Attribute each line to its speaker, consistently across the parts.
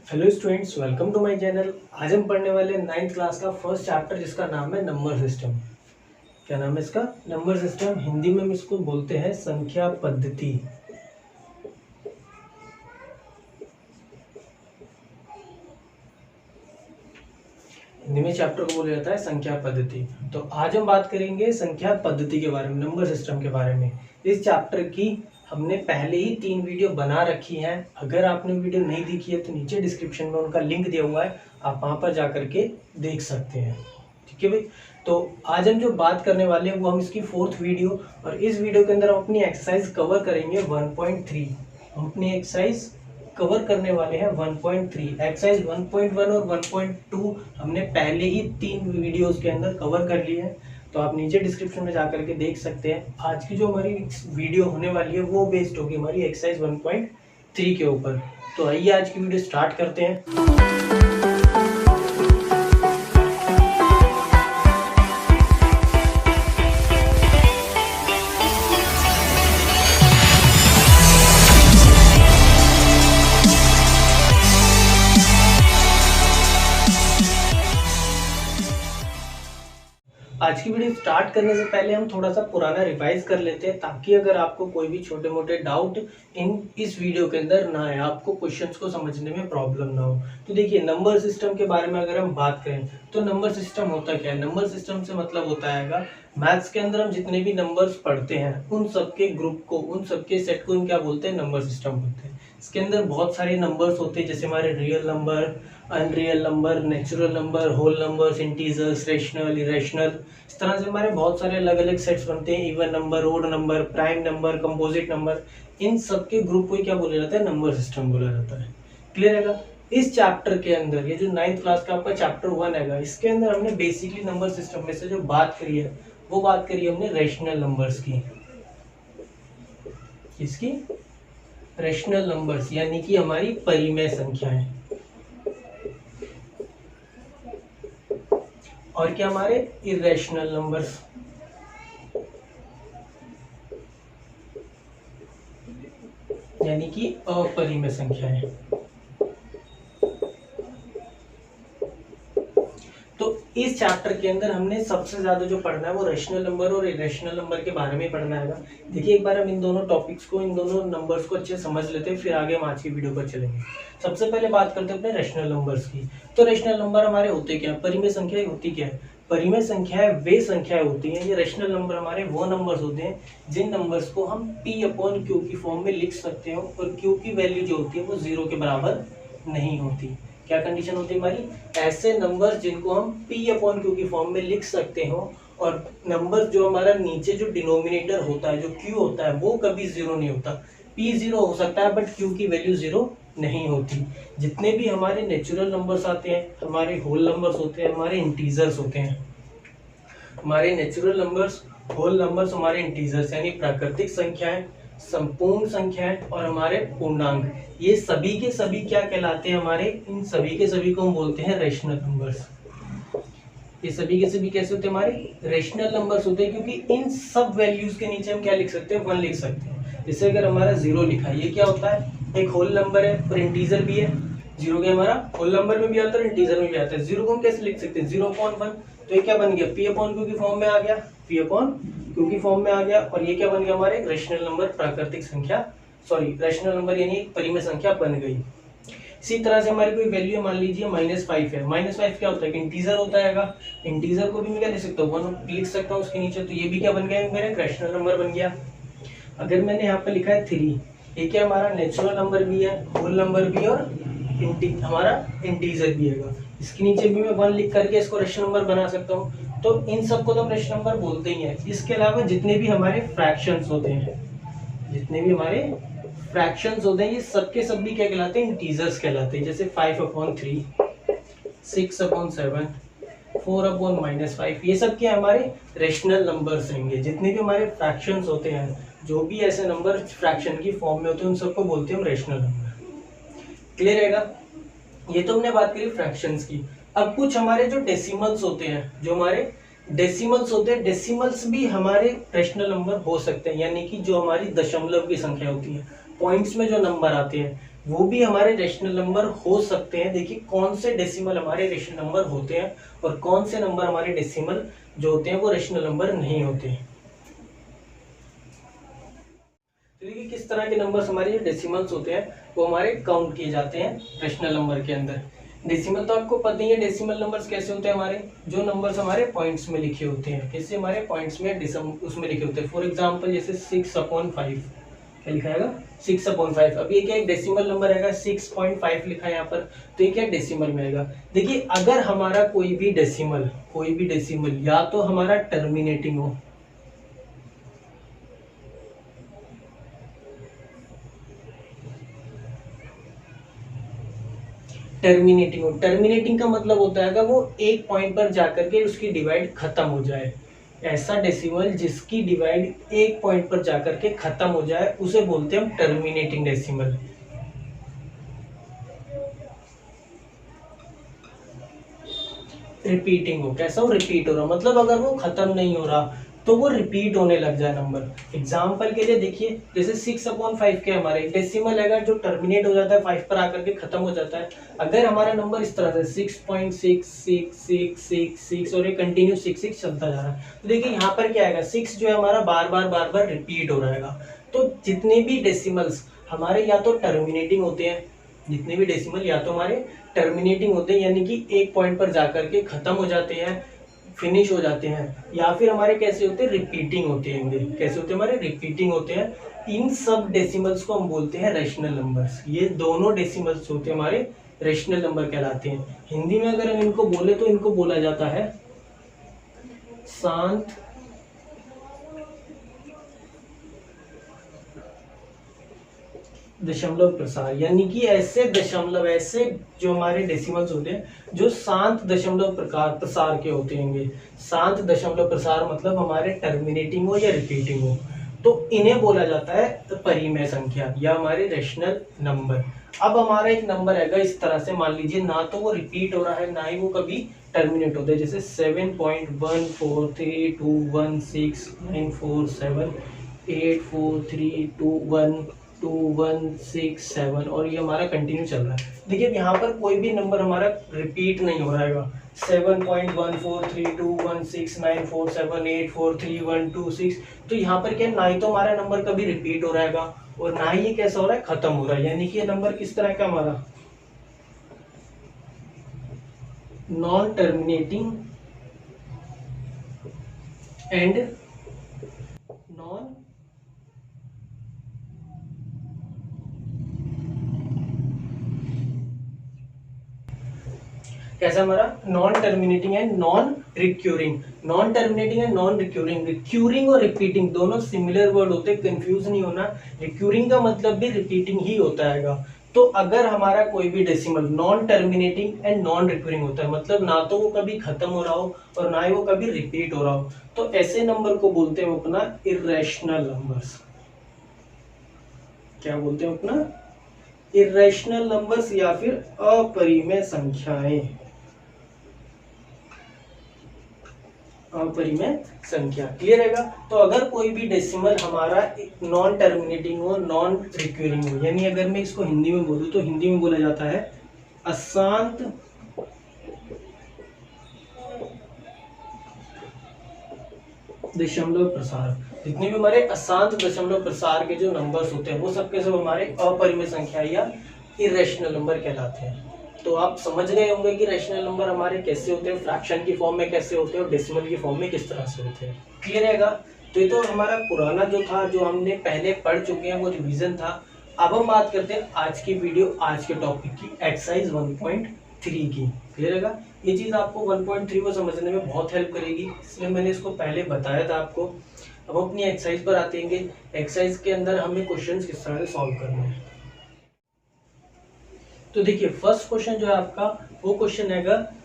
Speaker 1: Hello students, welcome to my channel. आज हम पढ़ने वाले 9th क्लास का फर्स्ट चैप्टर जिसका नाम है नंबर सिस्टम। क्या नाम है इसका? Number system. हिंदी में हम इसको बोलते हैं संख्या पद्धति। हिंदी में चैप्टर को बोला जाता है संख्या पद्धति। तो आज हम बात करेंगे संख्या पद्धति के बारे में, नंबर सिस्टम के बारे में। इस चैप्टर की हमने पहले ही 3 वीडियो बना रखी हैं। अगर आपने वीडियो नहीं देखी है तो नीचे डिस्क्रिप्शन में उनका लिंक दिया हुआ है, आप वहां पर जाकर के देख सकते हैं। ठीक है भाई। तो आज हम जो बात करने वाले हैं वो हम इसकी 4th वीडियो, और इस वीडियो के अंदर हम अपनी एक्सरसाइज कवर करेंगे 1.3। हम अपनी एक्सरसाइज कवर करने वाले हैं 1.3। एक्सरसाइज 1.1 और 1.2 हमने पहले ही 3 वीडियोस के अंदर कवर कर लिए हैं, तो आप नीचे डिस्क्रिप्शन में जाकर के देख सकते हैं। आज की जो हमारी वीडियो होने वाली है वो बेस्ड होगी हमारी एक्सरसाइज 1.3 के ऊपर। तो आइए आज की वीडियो स्टार्ट करते हैं। आज की वीडियो स्टार्ट करने से पहले हम थोड़ा सा पुराना रिवाइज कर लेते हैं, ताकि अगर आपको कोई भी छोटे मोटे डाउट इस वीडियो के अंदर ना आए, आपको क्वेश्चंस को समझने में प्रॉब्लम ना हो। तो देखिए, नंबर सिस्टम के बारे में अगर हम बात करें तो नंबर सिस्टम होता क्या है? नंबर सिस्टम से मतलब होता है मैथ्स के अंदर हम जितने भी नंबर्स पढ़ते हैं उन सबके ग्रुप को, उन सबके सेट को हम क्या बोलते हैं? नंबर सिस्टम बोलते हैं। इसके अंदर बहुत सारे नंबर्स होते हैं, जैसे हमारे real number, unreal number, natural number, whole numbers, integers, rational, irrational. इस तरह से हमारे बहुत सारे अलग अलग सेट्स बनते हैं। Even number, odd number, prime number, composite number, इन सब के ग्रुप को क्या बोला जाता है? नंबर सिस्टम बोला जाता है। क्लियर है? इस चैप्टर के अंदर, ये जो 9th क्लास का आपका चैप्टर 1 है, इसके अंदर हमने बेसिकली नंबर सिस्टम में से जो बात करी है वो बात करी हमने रेशनल नंबर्स की। किसकी? रेशनल नंबर्स, यानी कि हमारी परिमेय संख्याएं। और क्या? हमारे इरेशनल नंबर्स, यानी कि अपरिमेय संख्याएं। तो इस चैप्टर के अंदर हमने सबसे ज्यादा जो पढ़ना है वो रेशनल नंबर और इरेशनल नंबर के बारे में पढ़ना है। देखिए, एक बार हम इन दोनों टॉपिक्स को, इन दोनों नंबर्स को अच्छे समझ लेते हैं, फिर आगे हम आज की वीडियो पर चलेंगे। सबसे पहले बात करते हैं अपने रेशनल नंबर्स की। तो रेशनल नंबर हमारे होते क्या? परिमेय संख्याएं होती क्या है? परिमेय संख्याएं वे संख्याएं होती हैं, ये रेशनल नंबर हमारे वो नंबर्स होते हैं जिन नंबर्स को हम P/Q की फॉर्म में लिख सकते हो, और Q की वैल्यू जो होती है वो 0 के बराबर नहीं होती। क्या कंडीशन होती है हमारी? ऐसे नंबर्स जिनको हम P/Q की फॉर्म में लिख सकते हो, और नंबर जो हमारा नीचे जो डिनोमिनेटर होता है, जो Q होता है, वो कभी 0 नहीं होता। P 0 हो सकता है बट Q की वैल्यू 0 नहीं होती। जितने भी हमारे नेचुरल नंबर्स आते हैं, हमारे होल नंबर्स होते हैं, हमारे इंटीजर्स होते हैं, हमारे नेचुरल नंबर्स, होल नंबर्स, हमारे इंटीजर्स यानी प्राकृतिक संख्याएं, संपूर्ण संख्याएं और हमारे पूर्णांक, ये सभी के सभी क्या कहलाते हैं? हमारे इन सभी के सभी को हम बोलते हैं रेशनल नंबर्स। ये सभी के सभी कैसे होते हैं? हमारे रेशनल नंबर्स होते हैं, क्योंकि इन सब वैल्यूज के नीचे हम क्या लिख सकते हैं? 1 लिख सकते हैं। जैसे अगर हमारा 0 लिखा है, ये क्या होता है? एक होल नंबर है और इंटीजर भी है। 0 के हमारा होल नंबर में भी आता है और इंटीजर में भी आता है। 0 को हम कैसे लिख सकते हैं? 0/1। तो ये क्या बन गया? P/Q की फॉर्म में आ गया, P/Q की फॉर्म में आ गया। और ये क्या बन गया? हमारे रेशनल नंबर, प्राकृतिक संख्या, रेशनल नंबर यानी परिमेय संख्या बन गई। इसी तरह से हमारी कोई वैल्यू मान लीजिए -5 है। -5 क्या होता है? इंटीजर होता है। इंटीजर को भी मैं क्या लिख सकता हूँ? 1 लिख सकता हूँ उसके नीचे। तो ये भी क्या बन गया? मेरा एक रेशनल नंबर बन गया। अगर मैंने यहाँ पे लिखा है 3, ये क्या? हमारा नेचुरल नंबर भी है, होल नंबर भी है, और हमारा इंटीजर भी है। इसके नीचे भी मैं 1 लिख करके इसको रेशनल नंबर बना सकता हूँ। तो इन सबको तो हम रेशनल नंबर बोलते ही हैं। इसके अलावा जितने भी हमारे फ्रैक्शंस होते हैं, जितने भी हमारे फ्रैक्शंस होते हैं, ये सब के सब भी क्या कहलाते हैं? इंटीजर्स कहलाते हैं। जैसे 5/3, 6/7, 4/-5, ये सब क्या हमारे रेशनल नंबर्स होंगे। जितने भी हमारे फ्रैक्शंस होते हैं, जो भी ऐसे नंबर फ्रैक्शन की फॉर्म में होते हैं, उन सबको बोलते हैं हम रेशनल नंबर। क्लियर रहेगा? ये तो हमने बात करी फ्रैक्शंस की। अब कुछ हमारे जो डेसिमल्स होते हैं, जो हमारे डेसिमल्स होते हैं, डेसिमल्स भी हमारे रेशनल नंबर हो सकते हैं, यानी कि जो हमारी दशमलव की संख्या होती है, पॉइंट्स में जो नंबर आते हैं, वो भी हमारे रेशनल नंबर हो सकते हैं। देखिए कौन से डेसिमल हमारे रेशनल नंबर होते हैं और कौन से नंबर हमारे डेसिमल जो होते हैं वो रेशनल नंबर नहीं होते हैं। तो देखिए किस तरह के नंबर्स हमारे जो डेसिमल्स होते हैं वो हमारे काउंट किए जाते हैं रेशनल नंबर के अंदर। डेसिमल तो आपको पता ही है, डेसिमल नंबर्स कैसे होते हैं हमारे, जो नंबर्स हमारे पॉइंट्स में लिखे होते हैं, कैसे हमारे पॉइंट्स में उसमें लिखे होते हैं। फॉर एग्जांपल जैसे 6/5 क्या लिखा है 6/5। अब ये क्या एक डेसिमल नंबर है, 6.5 लिखा है यहाँ पर, तो ये क्या डेसिमल में आएगा। देखिए अगर हमारा कोई भी डेसिमल या तो हमारा टर्मिनेटिंग हो, टर्मिनेटिंग का मतलब होता है अगर वो एक पॉइंट पर जाकर के उसकी डिवाइड खत्म हो जाए। ऐसा डेसिमल जिसकी डिवाइड एक पॉइंट पर जाकर के खत्म हो जाए उसे बोलते हैं हम टर्मिनेटिंग डेसिमल। रिपीटिंग हो, कैसा हो, रिपीट हो रहा, मतलब अगर वो खत्म नहीं हो रहा तो वो रिपीट होने लग जाए नंबर। एग्जाम्पल के लिए देखिए जैसे 6/5 के हमारे डेसिमल है जो टर्मिनेट हो जाता है 5 पर आकर के खत्म हो जाता है। अगर हमारा नंबर इस तरह से 6.6666 और ये कंटिन्यू 6 चलता जा रहा है तो देखिए यहाँ पर क्या आएगा, 6 जो है हमारा बार बार रिपीट हो रहेगा। तो जितने भी डेसिमल्स हमारे या तो टर्मिनेटिंग होते हैं, जितने भी डेसिमल या तो हमारे टर्मिनेटिंग होते हैं यानी कि एक पॉइंट पर जाकर के खत्म हो जाते हैं, फिनिश हो जाते हैं, या फिर हमारे कैसे होते हैं, रिपीटिंग होते हैं। कैसे होते हैं हमारे, रिपीटिंग होते हैं। इन सब डेसिमल्स को हम बोलते हैं रेशनल नंबर्स। ये दोनों डेसिमल्स होते हैं हमारे रेशनल नंबर कहलाते हैं। हिंदी में अगर हम इनको बोले तो इनको बोला जाता है शांत दशमलव प्रसार, यानी कि ऐसे दशमलव, ऐसे जो हमारे डेसिमल्स होते हैं जो शांत दशमलव प्रसार के होते हैं। शांत दशमलव प्रसार मतलब हमारे टर्मिनेटिंग हो या रिपीटिंग हो, तो इन्हें बोला जाता है परिमेय संख्या या हमारे रेशनल नंबर। अब हमारा एक नंबर है इस तरह से, मान लीजिए ना तो वो रिपीट हो रहा है ना ही वो कभी टर्मिनेट होता है, जैसे 7.14321694784321216 और ये हमारा कंटिन्यू चल रहा है। देखिए यहाँ पर कोई भी नंबर हमारा रिपीट नहीं हो रहा है। 7.14321694784321216, तो यहाँ पर क्या, ना ही तो हमारा नंबर कभी रिपीट हो रहा है और ना ही ये कैसा हो रहा है, खत्म हो रहा है। यानी कि ये नंबर किस तरह का हमारा नॉन टर्मिनेटिंग एंड नॉन कैसा हमारा non terminating and non recurring. Non terminating and non recurring, recurring और रिपीटिंग दोनों सिमिलर वर्ड होते हैं, कंफ्यूज नहीं होना। रिक्यूरिंग का मतलब भी रिपीटिंग ही होता है। तो अगर हमारा कोई भी decimal non terminating and non recurring होता है, मतलब ना तो वो कभी खत्म हो रहा हो और ना ही वो कभी रिपीट हो रहा हो, तो ऐसे नंबर को बोलते हैं अपना इर्रेशनल नंबर्स। क्या बोलते हैं अपना, इर्रेशनल नंबर्स या फिर अपरिमेय संख्याएं। अपरिमेय संख्या, क्लियर है। तो अगर कोई भी डेसिमल हमारा नॉन टर्मिनेटिंग हो, नॉन रिक्यूरिंग हो, यानी अगर मैं इसको हिंदी में बोलूं तो हिंदी में बोला जाता है अशांत दशमलव प्रसार। जितने भी हमारे अशांत दशमलव प्रसार के जो नंबर्स होते हैं वो सब के सब हमारे अपरिमेय संख्या या इरेशनल नंबर कहलाते हैं। तो आप समझ गए होंगे कि रेशनल नंबर हमारे कैसे होते हैं, फ्रैक्शन की फॉर्म में कैसे होते हैं और डेसिमल की फॉर्म में किस तरह से होते हैं, क्लियर रहेगा। तो ये तो हमारा पुराना जो था, जो हमने पहले पढ़ चुके हैं, वो रिवीजन था। अब हम बात करते हैं आज की वीडियो, आज के टॉपिक की, एक्सरसाइज 1.3 की, क्लियर रहेगा। ये चीज़ आपको 1.3 को समझने में बहुत हेल्प करेगी, इसलिए मैंने इसको पहले बताया था आपको। अब अपनी एक्सरसाइज पर आते हैं। एक्सरसाइज के अंदर हमें क्वेश्चंस किस तरह से सॉल्व करने हैं। तो देखिए फर्स्ट क्वेश्चन जो है आपका, वो क्वेश्चन है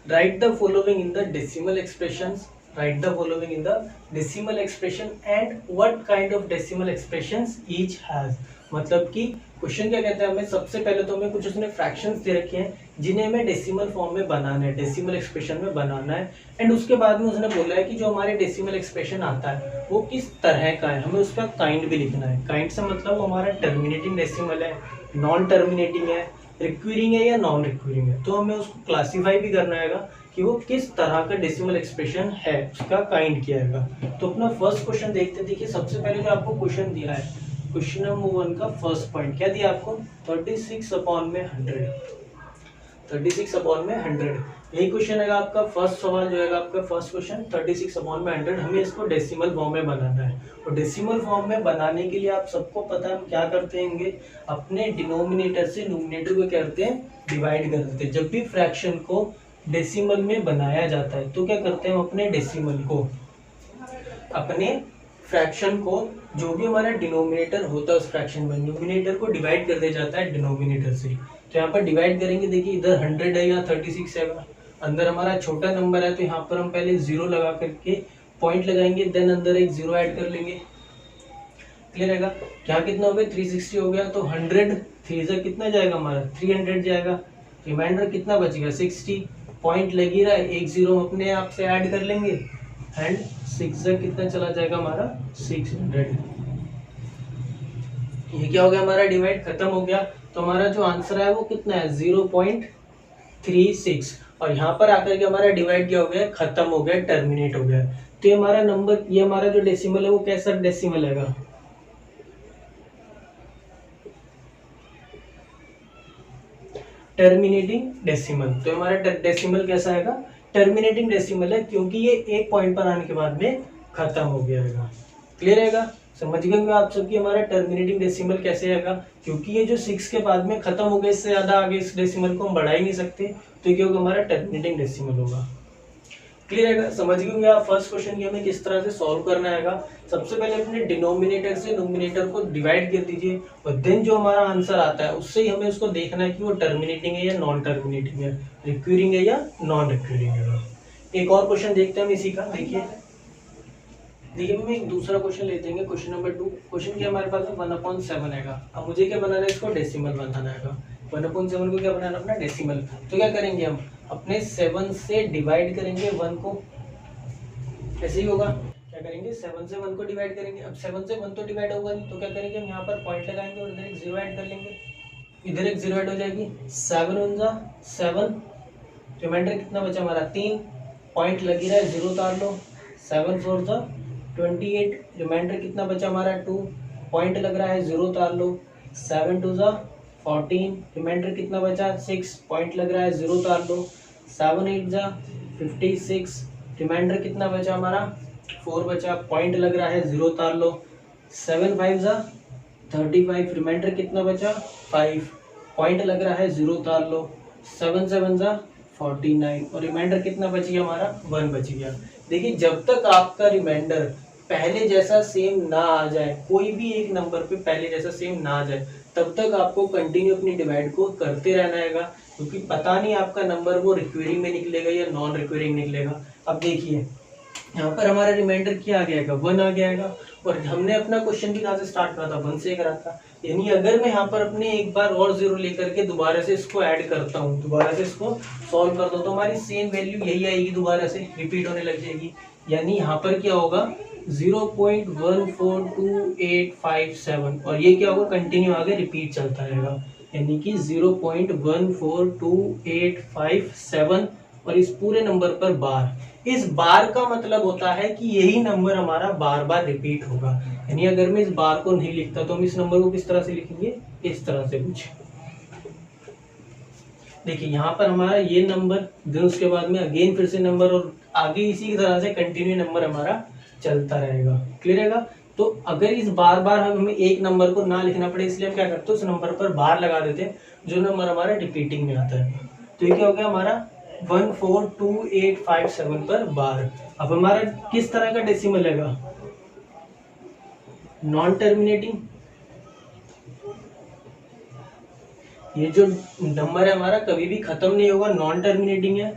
Speaker 1: right the following in the decimal expressions, right the following in the decimal expression and what kind of decimal expressions each has. मतलब कि क्वेश्चन क्या कहता है हमें, सबसे पहले तो हमें कुछ उसने फ्रैक्शंस दे रखे हैं जिन्हें हमें डेसिमल फॉर्म में बनाना है, डेसिमल एक्सप्रेशन में बनाना है। एंड उसके बाद में उसने बोला है कि जो हमारे डेसिमल एक्सप्रेशन आता है वो किस तरह का है, हमें उसका काइंड भी लिखना है। काइंड से मतलब वो हमारा टर्मिनेटिंग डेसिमल है नॉन टर्मिनेटिंग है, रिक्यूरिंग है या नॉन रिक्यूरिंग है। तो हमें उसको क्लासीफाई भी करना है कि वो किस तरह का डेसिमल एक्सप्रेशन है, उसका काइंड क्या है। तो अपना फर्स्ट क्वेश्चन देखते हैं। देखिए सबसे पहले जो आपको क्वेश्चन दिया है, क्वेश्चन नंबर 1 का फर्स्ट पॉइंट क्या दिया आपको, 36/100, 36/100 यही क्वेश्चन है आपका। फर्स्ट सवाल जो है आपका फर्स्ट क्वेश्चन 36/100, हमें इसको डेसिमल फॉर्म में बनाना है। और डेसिमल फॉर्म में बनाने के लिए आप सबको पता है हम क्या करते हैं, अपने डिनोमिनेटर से न्यूमरेटर को करते हैं डिवाइड कर देते हैं। जब भी फ्रैक्शन को डेसिमल में बनाया जाता है तो क्या करते हैं हम अपने डेसिमल को, अपने फ्रैक्शन को, जो भी हमारा डिनोमिनेटर होता है उस फ्रैक्शन में, न्यूमरेटर को डिवाइड कर दिया जाता है डिनोमिनेटर से। तो यहाँ पर डिवाइड करेंगे, देखिए इधर 100 है या 36 है, अंदर हमारा छोटा नंबर है तो यहाँ पर हम पहले 0 लगा करके पॉइंट लगाएंगे, देन अंदर एक 0 ऐड कर लेंगे। क्लियर रहेगा। क्या कितना हो गया, 360 हो गया। तो 100 3 से कितना जाएगा हमारा 300 जाएगा। रिमाइंडर कितना बचेगा 60, पॉइंट लगी रहा है, एक 0 अपने आप से ऐड कर लेंगे एंड 6 से कितना चला जाएगा हमारा 600। ये क्या हो गया, हमारा डिवाइड खत्म हो गया। तो हमारा जो आंसर है वो कितना है 0.36। और यहाँ पर आकर के हमारा डिवाइड क्या हो गया, खत्म हो गया, टर्मिनेट हो गया। तो ये हमारा नंबर, ये हमारा जो डेसिमल है वो कैसा डेसिमल है, टर्मिनेटिंग डेसिमल। तो हमारा डेसिमल कैसा आएगा, टर्मिनेटिंग डेसिमल है, क्योंकि ये एक पॉइंट पर आने के बाद में खत्म हो गया है। क्लियर रहेगा, समझ गए आप सबकी हमारा टर्मिनेटिंग डेसिमल कैसे आएगा, क्योंकि ये जो 6 के बाद में खत्म हो गया, इससे ज्यादा आगे इस डेसिमल को हम बढ़ा ही नहीं सकते, तो क्या होगा, हमारा टर्मिनेटिंग डेसिमल होगा। क्लियर है, समझ गए आप फर्स्ट क्वेश्चन की हमें किस तरह से सॉल्व करना है। सबसे पहले अपने डिनोमिनेटर से न्यूमरेटर को डिवाइड कर दीजिए और देन जो हमारा आंसर आता है उससे ही हमें उसको देखना है कि वो टर्मिनेटिंग है या नॉन टर्मिनेटिंग है, रिक्यूरिंग है या नॉन रिक्यूरिंग है। एक और क्वेश्चन देखते हैं हम इसी का। देखिए हम एक दूसरा क्वेश्चन लेते हैं, क्वेश्चन नंबर 2। क्वेश्चन क्या हमारे पास 1/7 है। अब मुझे क्या बनाना है, इसको डेसिमल बनाना है। 1/7 को क्या बनाना है, अपना डेसिमल। तो क्या करेंगे हम अपने 7 से डिवाइड करेंगे 1 को, ऐसे ही होगा। क्या करेंगे 7 से 1 को डिवाइड करेंगे। अब 7 से 1 तो डिवाइड होगा नहीं, तो क्या करेंगे हम यहाँ पर पॉइंट लगाएंगे और इधर एक 0 ऐड कर लेंगे, इधर एक 0 ऐड हो जाएगी। 7 × 7, रिमाइंडर कितना बचा हमारा 3, पॉइंट लगी रहा है 0 उतार लो। 7 4 28, रिमाइंडर कितना बचा हमारा 2, पॉइंट लग रहा है 0 उतार लो। 7 2 14, रिमाइंडर कितना बचा 6, पॉइंट लग रहा है 0 उतार लो। 7 8 56, रिमाइंडर कितना बचा हमारा 4 बचा, पॉइंट लग रहा है 0 उतार लो। 7 5 35, रिमाइंडर कितना बचा 5, पॉइंट लग रहा है 0 उतार लो। 7 7 49 और रिमाइंडर कितना बच गया हमारा 1 बच गया। देखिए जब तक आपका रिमाइंडर पहले जैसा सेम ना आ जाए, कोई भी एक नंबर पे पहले जैसा सेम ना आ जाए, तब तक आपको कंटिन्यू अपनी डिवाइड को करते रहना है, क्योंकि पता नहीं आपका नंबर वो रिक्वेरिंग में निकलेगा या नॉन रिक्वेरिंग निकलेगा। अब देखिए यहाँ पर हमारा रिमाइंडर क्या आ गया, 1 आ गया, और हमने अपना क्वेश्चन भी कहाँ से स्टार्ट करा था, 1 से करा था। यानी अगर मैं यहाँ पर अपने एक बार और 0 लेकर के दोबारा से इसको ऐड करता हूँ, दोबारा से इसको सॉल्व करता हूँ, तो हमारी सेम वैल्यू यही आएगी, दोबारा से रिपीट होने लग जाएगी। यानी यहाँ पर क्या होगा 0.142857 और ये क्या होगा कंटिन्यू आगे रिपीट चलता रहेगा, यानी कि 0.142857 और इस पूरे नंबर पर बार। इस बार का मतलब होता है कि यही नंबर हमारा बार बार रिपीट होगा। यानी अगर मैं इस बार को नहीं लिखता तो हम इस नंबर को किस तरह से लिखेंगे, इस तरह से कुछ। देखिए यहाँ पर हमारा ये नंबर, देन उसके बाद में अगेन फिर से नंबर, और आगे इसी तरह से कंटिन्यू नंबर हमारा चलता रहेगा। क्लियर रहेगा। तो अगर इस बार बार हमें एक नंबर को ना लिखना पड़े, इसलिए हम क्या करते हैं उस नंबर पर बार लगा देते हैं, जो नंबर हमारा रिपीटिंग में आता है। तो ये क्या हो गया हमारा 142,857 पर बार। अब हमारा किस तरह का डेसिमल है, नॉन टर्मिनेटिंग। ये जो नंबर है हमारा कभी भी खत्म नहीं होगा, नॉन टर्मिनेटिंग है,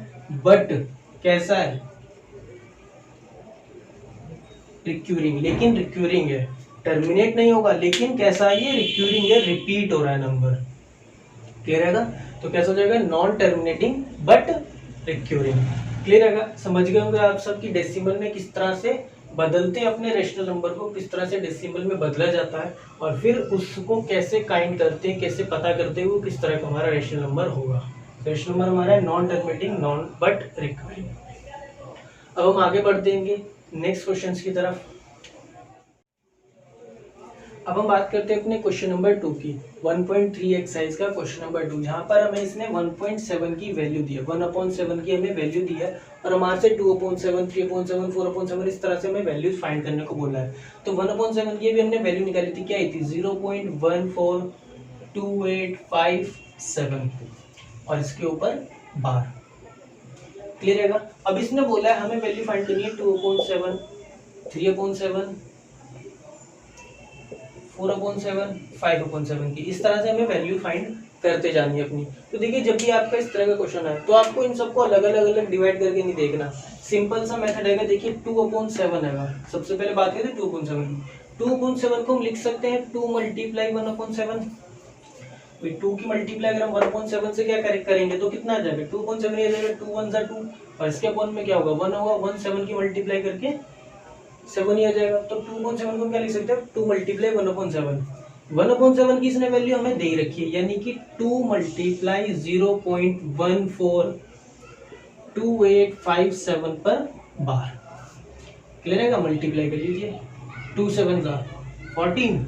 Speaker 1: बट कैसा है, रिक्यूरिंग। लेकिन रिक्यूरिंग है, टर्मिनेट नहीं होगा, लेकिन कैसा है, ये रिक्यूरिंग है, रिपीट हो रहा है नंबर। क्लियर है। तो कैसा हो जाएगा, non terminating but recurring. Clear है, समझ गए होंगे आप सब कि डेसिमल में किस तरह से बदलते अपने रेशनल नंबर को किस तरह से डेसिमल में बदला जाता है और फिर उसको कैसे काइंड करते हैं, कैसे पता करते हैं वो किस तरह का हमारा रेशनल नंबर होगा। रेशनल नंबर हमारा है non terminating non but recurring. अब हम आगे बढ़ते हैं नेक्स्ट क्वेश्चंस की तरफ। अब हम बात करते हैं अपने क्वेश्चन नंबर 2 की। 1.3 एक्सरसाइज का क्वेश्चन नंबर 2, जहाँ पर हमें इसने 1.7 की वैल्यू दी है, 1/7 की हमें वैल्यू दी है और हमारे से 2/7, 3/7, 4/7 इस तरह से हमें वैल्यूज फाइंड करने को बोला है। तो 1/7 की भी हमने वैल्यू निकाली थी, क्या आई थी 0.14285 और इसके ऊपर बार। क्लियर है? अब इसने बोला है हमें वैल्यू फाइंड करनी है 2/7, 3/7, 4/7, 5/7 की। इस तरह से हमें वैल्यू फाइंड करते जानी है अपनी। तो देखिए जब भी आपका इस तरह का क्वेश्चन है तो आपको इन सबको अलग अलग डिवाइड करके नहीं देखना, सिंपल सा मेथड है। देखिए 2/7 है, सबसे पहले बात करें 2/7 की। 2/7 को हम लिख सकते हैं 2 मल्टीप्लाई 1/7। 2 की मल्टीप्लाई अगर हम 1/7 से क्या करेंगे तो कितना आ जाएगा 2/7 ये जाएगा 2 1 2 और इसके अपॉन में क्या होगा 1 होगा, 1 7 की मल्टीप्लाई करके 7 ही आ जाएगा। तो 2/7 को क्या लिख सकते हैं 2 मल्टीप्लाई 1/7। 1/7 की इसने वैल्यू हमें दे रखी है, यानी कि 2 मल्टीप्लाई 0.142857 पर बार। क्लियर है? मल्टीप्लाई कर लीजिए, 2 7 14,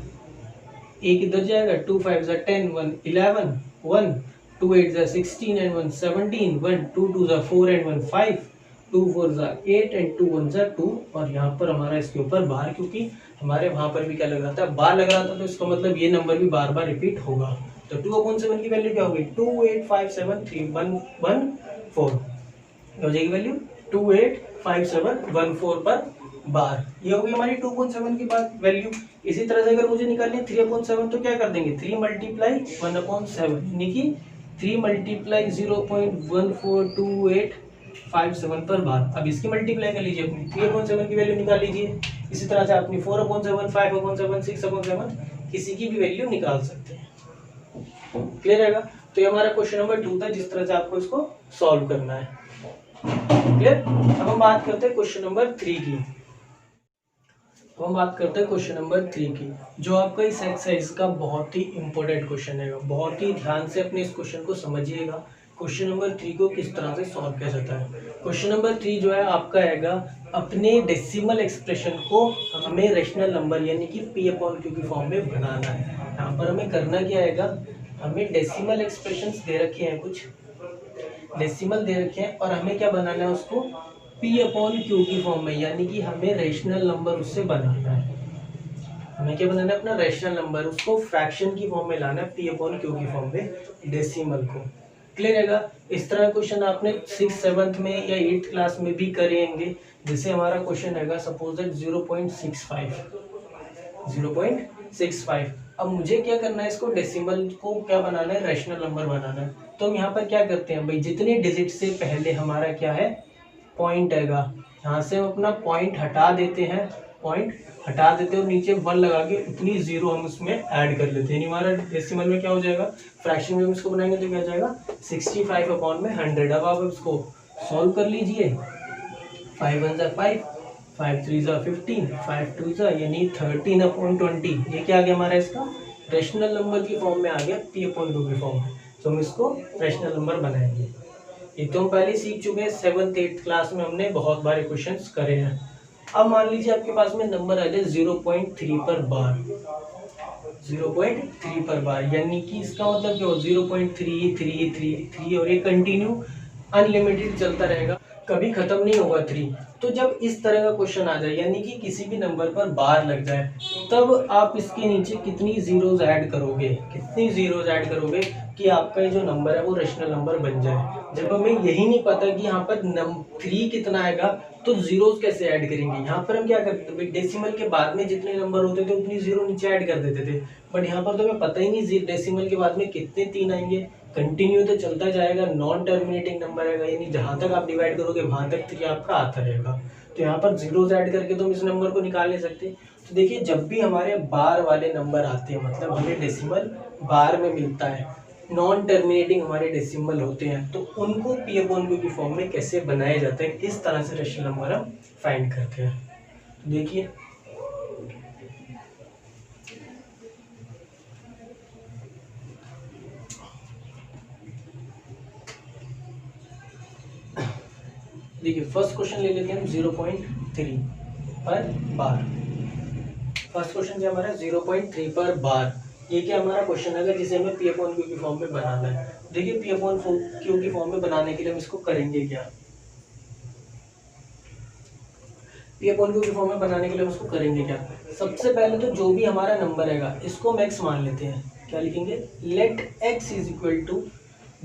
Speaker 1: एक इधर जाएगा, 2 5 10, 1 11, 1 2 8 16 एंड 1 17, 1 2 2 4 एंड 1 5, 2 4 8 एंड 2 1 2 और यहाँ पर हमारा इसके ऊपर बार, क्योंकि हमारे वहां पर भी क्या लग रहा था बार लग रहा था, तो इसका मतलब ये नंबर भी बार बार रिपीट होगा। तो 2/7 की वैल्यू क्या होगी 2857314 हो जाएगी वैल्यू 28571 पर बार। ये होगी हमारी 2/7 की बात वैल्यू। इसी तरह से अगर मुझे निकालनी है 3/7 तो क्या कर देंगे 3 मल्टीप्लाई 1/7 यानी कि 3 मल्टीप्लाई 0.142857 पर बार। अब इसकी मल्टीप्लाई कर लीजिए, अपनी 3/7 की वैल्यू निकाल लीजिए। इसी तरह से अपनी 4/7, 5/7, 6/7 किसी की भी वैल्यू निकाल सकते हैं। क्लियर रहेगा? तो ये हमारा क्वेश्चन नंबर 2 था, जिस तरह से आपको इसको सॉल्व करना है। क्लियर? अब हम बात करते हैं क्वेश्चन नंबर 3 की। हम बात करते हैं क्वेश्चन नंबर 3 की, जो आपका इस एक्सरसाइज का बहुत ही इंपॉर्टेंट क्वेश्चन है। बहुत ही ध्यान से अपने इस क्वेश्चन को समझिएगा। क्वेश्चन नंबर 3 को किस तरह से सॉल्व किया जाता है। क्वेश्चन नंबर 3 जो है आपका आएगा, अपने डेसिमल एक्सप्रेशन को हमें रेशनल नंबर यानी कि P/Q की फॉर्म में बनाना है। यहाँ पर हमें करना क्या आएगा, हमें डेसिमल एक्सप्रेशंस दे रखे हैं, कुछ डेसिमल दे रखे हैं और हमें क्या बनाना है उसको P/Q की फॉर्म में, यानी कि हमें रेशनल नंबर उससे बनाना है। हमें क्या बनाना है अपना रेशनल नंबर, उसको फ्रैक्शन की फॉर्म में लाना है P/Q की फॉर्म में डेसिमल को। क्लियर रहेगा? इस तरह क्वेश्चन आपने 6th 7th में या 8th क्लास में भी करेंगे। जैसे हमारा क्वेश्चन रहेगा सपोज दैट 0.65। अब मुझे क्या करना है, इसको डेसिमल को क्या बनाना है रेशनल नंबर बनाना है। तो हम यहाँ पर क्या करते हैं भाई, जितने डिजिट से पहले हमारा क्या है पॉइंट आएगा, यहाँ से हम अपना पॉइंट हटा देते हैं, और नीचे 1 लगा के उतनी जीरो हम उसमें ऐड कर लेते हैं। हमारा डेसिमल में क्या हो जाएगा, फ्रैक्शन में हम इसको बनाएंगे तो क्या हो जाएगा 65/100। अब आप इसको सॉल्व कर लीजिए, 5 1 5, 5 3 15, 5 2 यानी 13/20। ये क्या आ गया हमारा इसका रेशनल नंबर की फॉर्म में आ गया P/Q की फॉर्म में। तो हम इसको रेशनल नंबर बनाएंगे। ये तो हम पहले सीख चुके हैं, 7th 8th क्लास में हमने बहुत बारे क्वेश्चंस करे हैं। अब मान लीजिए आपके पास में नंबर आ जाए 0.3 पर बार, 0.3 पर बार, यानी कि इसका मतलब क्या हो 0.333 और ये कंटिन्यू अनलिमिटेड चलता रहेगा, कभी खत्म नहीं होगा 3। तो जब इस तरह का क्वेश्चन आ जाए यानी कि किसी भी नंबर पर बार लग जाए, तब आप इसके नीचे कितनी जीरोज ऐड करोगे, कि आपका ये जो नंबर है वो रेशनल नंबर बन जाए। जब हमें यही नहीं पता कि यहाँ पर 3 कितना आएगा तो जीरोज कैसे ऐड करेंगे। यहाँ पर हम क्या करते थे, डेसिमल के बाद में जितने नंबर होते थे उतनी जीरो नीचे ऐड कर देते थे, बट यहाँ पर तो हमें पता ही नहीं डेसिमल के बाद में कितने 3 आएंगे। कंटिन्यू तो चलता जाएगा, नॉन टर्मिनेटिंग नंबर आएगा, यानी जहाँ तक आप डिवाइड करोगे वहां तक 3 आपका आता रहेगा। तो यहाँ पर जीरोज ऐड करके तो हम इस नंबर को निकाल नहीं सकते। तो देखिए जब भी हमारे बार वाले नंबर आते हैं, मतलब हमें डेसिमल बार में मिलता है, नॉन टर्मिनेटिंग हमारे डेसिमल होते हैं, तो उनको P/Q की फॉर्म में कैसे बनाया जाता है, किस तरह से रेशनल नंबर हम फाइंड करते हैं। देखिए फर्स्ट क्वेश्चन ले लेते हैं हम 0.3 पर बार। फर्स्ट क्वेश्चन क्या हमारा 0.3 पर बार। ये क्या हमारा क्वेश्चन है जिसे हमें पी अपॉन क्यू की फॉर्म में बनाना है। देखिए पी अपॉन क्यू की फॉर्म में बनाने के लिए हम इसको करेंगे क्या, पी अपॉन क्यू की फॉर्म में बनाने के लिए हम इसको करेंगे क्या। सबसे पहले तो जो भी हमारा नंबर रहेगा इसको हम x मान लेते हैं। क्या लिखेंगे, let x is equal to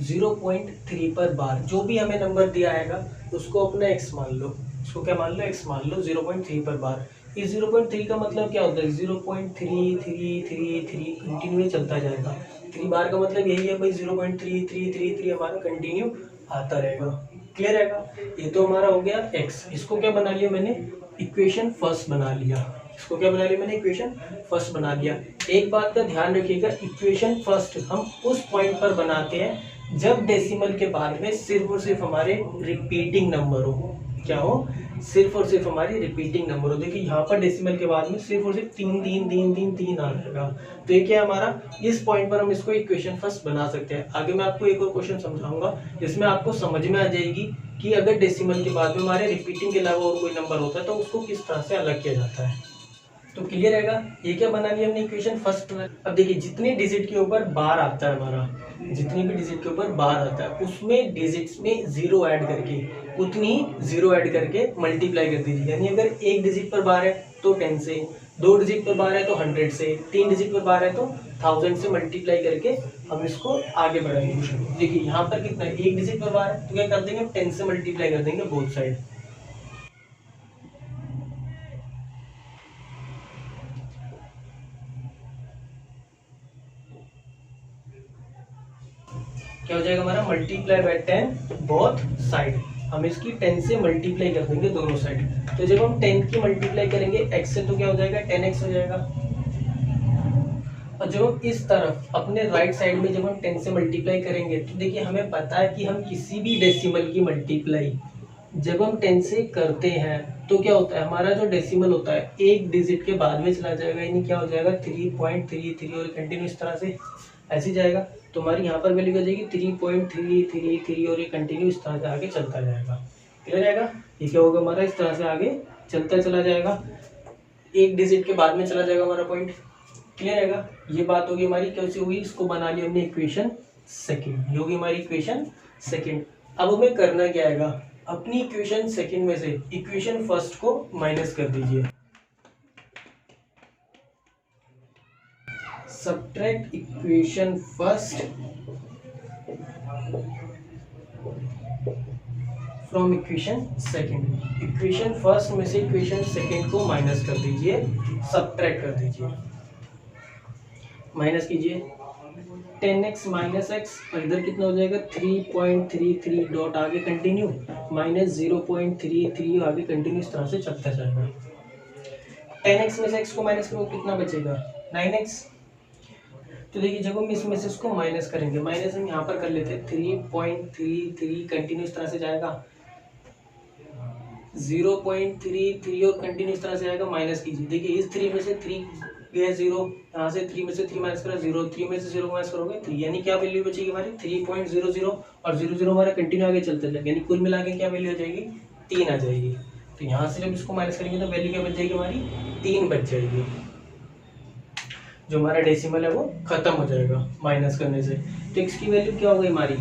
Speaker 1: 0.3 पर बार। जो भी हमें नंबर दिया आएगा उसको अपना x मान लो, उसको क्या मान लो, x मान लो 0.3 पर बार। इस 0.3 का मतलब क्या होता है, 0.33333 कंटिन्यू चलता जाएगा। 3 बार का मतलब यही है भाई 0.3333 हमारा कंटिन्यू आता रहेगा। क्लियर रहेगा। ये तो हमारा हो गया x। इसको क्या बना लिया मैंने, इक्वेशन फर्स्ट बना लिया। इसको क्या बना लिया मैंने, इक्वेशन फर्स्ट बना लिया। एक बात का ध्यान रखिएगा, इक्वेशन फर्स्ट हम उस पॉइंट पर बनाते हैं जब डेसिमल के बाद में सिर्फ और सिर्फ हमारे रिपीटिंग नंबर हो। क्या हो, सिर्फ और सिर्फ हमारी रिपीटिंग नंबर हो। देखिए यहाँ पर डेसिमल के बाद में सिर्फ और सिर्फ 3 3 3 3 3 आ जाएगा। तो ये क्या हमारा, इस पॉइंट पर हम इसको इक्वेशन फर्स्ट बना सकते हैं। आगे मैं आपको एक और क्वेश्चन समझाऊंगा जिसमें आपको समझ में आ जाएगी कि अगर डेसिमल के बाद में हमारे रिपीटिंग के अलावा और कोई नंबर होता है तो उसको किस तरह से अलग किया जाता है। तो क्लियर रहेगा। ये क्या बना लिया हमने, इक्वेशन फर्स्ट। अब देखिए जितने डिजिट के ऊपर बार आता है हमारा, जितनी भी डिजिट के ऊपर बार आता है उसमें डिजिट्स में जीरो ऐड करके, उतनी जीरो ऐड करके मल्टीप्लाई कर दीजिए। यानी अगर एक डिजिट पर बार है तो 10 से, 2 डिजिट पर बार है तो 100 से, 3 डिजिट पर बार है तो 1000 से मल्टीप्लाई करके हम इसको आगे बढ़ाएंगे। देखिए यहाँ पर कितना है, एक डिजिट पर बार है तो क्या कर देंगे, 10 से मल्टीप्लाई कर देंगे बोथ साइड। क्या हो जाएगा हमारा, मल्टीप्लाई बाय 10 बोथ साइड। हम इसकी 10 से मल्टीप्लाई कर देंगे दोनों साइड। तो जब हम 10 की मल्टीप्लाई करेंगे x से तो क्या हो जाएगा, 10x हो जाएगा। और जब हम इस तरफ अपने राइट साइड में जब हम 10 से मल्टीप्लाई करेंगे तो देखिए हमें पता है कि हम किसी भी डेसिमल की मल्टीप्लाई जब हम 10 से करते हैं तो क्या होता है, हमारा जो डेसिमल होता है एक डिजिट के बाद में चला जाएगा। यानी क्या हो जाएगा 3.33 और कंटिन्यू इस तरह से ऐसे जाएगा। तो हमारी यहाँ पर वैल्यू हो जाएगी 3.333 और ये कंटिन्यू इस तरह से आगे चलता जाएगा। क्लियर रहेगा। ये क्या होगा हमारा, इस तरह से आगे चलता चला जाएगा, एक डिजिट के बाद में चला जाएगा हमारा पॉइंट। क्लियर रहेगा। ये बात होगी हमारी, कैसी होगी, इसको बना लिया हमने इक्वेशन सेकंड। ये होगी हमारी इक्वेशन सेकंड। अब हमें करना क्या आएगा, अपनी इक्वेशन सेकंड में से इक्वेशन फर्स्ट को माइनस कर दीजिए। Subtract equation first from equation second. Equation first में से इक्वेशन सेकंड को माइनस कर दीजिए, सबट्रैक्ट कर दीजिए। माइनस कीजिए 10x माइनस एक्स, और इधर कितना हो जाएगा 3.33 डॉट आगे कंटिन्यू माइनस 0.33 आगे कंटिन्यू इस तरह से चलता जाएगा। 10x में से x को माइनस करो कितना बचेगा 9x। तो देखिए जब हम इसमें से इसको माइनस करेंगे, माइनस हम यहाँ पर कर लेते हैं 3.33 कंटिन्यू इस तरह से जाएगा, 0.33 और कंटिन्यू इस तरह से आएगा। माइनस कीजिए, देखिए इस 3 में से 3 गया 0, यहाँ से 3 में से 3 माइनस करा 0, 3 में से 0 माइनस करोगे 3, यानी क्या वैल्यू बचेगी हमारी 3.00 और 00 हमारा कंटिन्यू आगे चलता जाएगा। यानी कुल मिला के क्या वैल्यू आ जाएगी 3 आ जाएगी। तो यहाँ से जब इसको माइनस करेंगे तो वैल्यू क्या बच जाएगी हमारी 3 बच जाएगी। जो हमारा डेसिमल है वो खत्म हो जाएगा माइनस करने से। तो x की वैल्यू क्या हो गई हमारी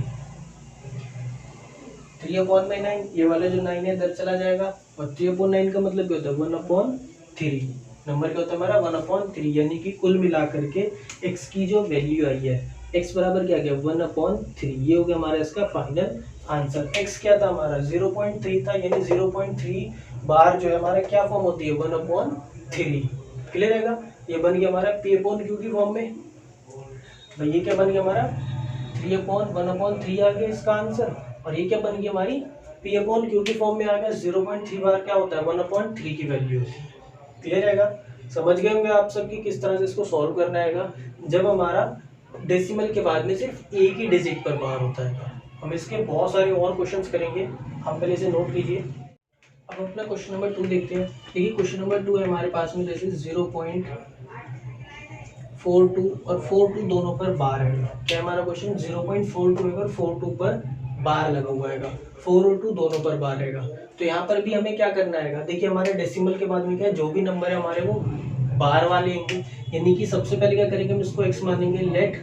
Speaker 1: 3/9। ये वाला जो 9 है इधर चला जाएगा, और 3/9 का मतलब क्या होता है 1/3। नंबर क्या होता है हमारा 1/3, यानी कि कुल मिलाकर के x की जो वैल्यू आई है, x बराबर क्या गया 1/3। ये हो गया हमारा इसका फाइनल आंसर। x क्या था हमारा 0.3 था, यानी 0.3 बार जो है हमारा क्या फॉर्म होती है 1/3। क्लियर रहेगा। ये बन गया हमारा P/Q की फॉर्म में। तो ये क्या बन गया हमारा 3/1/3 आ गया इसका आंसर। और ये क्या बन गया हमारी P/Q की फॉर्म में आ गया। 0.3 बार क्या होता है 1/3 की वैल्यू। क्लियर रहेगा। समझ गए होंगे आप सब कि किस तरह से इसको सॉल्व करना है जब हमारा डेसिमल के बाद में सिर्फ एक ही डिजिट पर बार होता है। हम इसके बहुत सारे और क्वेश्चंस करेंगे, आप पहले से नोट कीजिए। अब अपना क्वेश्चन नंबर 2 देखते हैं। देखिए क्वेश्चन नंबर 2 है हमारे पास में, जैसे 0.42 और 42 दोनों पर बार है। क्या है हमारा क्वेश्चन? 0.42 है और 42 पर बार लगा हुआ है, 4 और 2 दोनों पर बार रहेगा। तो यहाँ पर भी हमें क्या करना है, देखिए हमारे डेसिमल के बाद में क्या है, जो भी नंबर है हमारे वो बार वाले होंगे। यानी कि सबसे पहले क्या करेंगे, हम इसको x मानेंगे। Let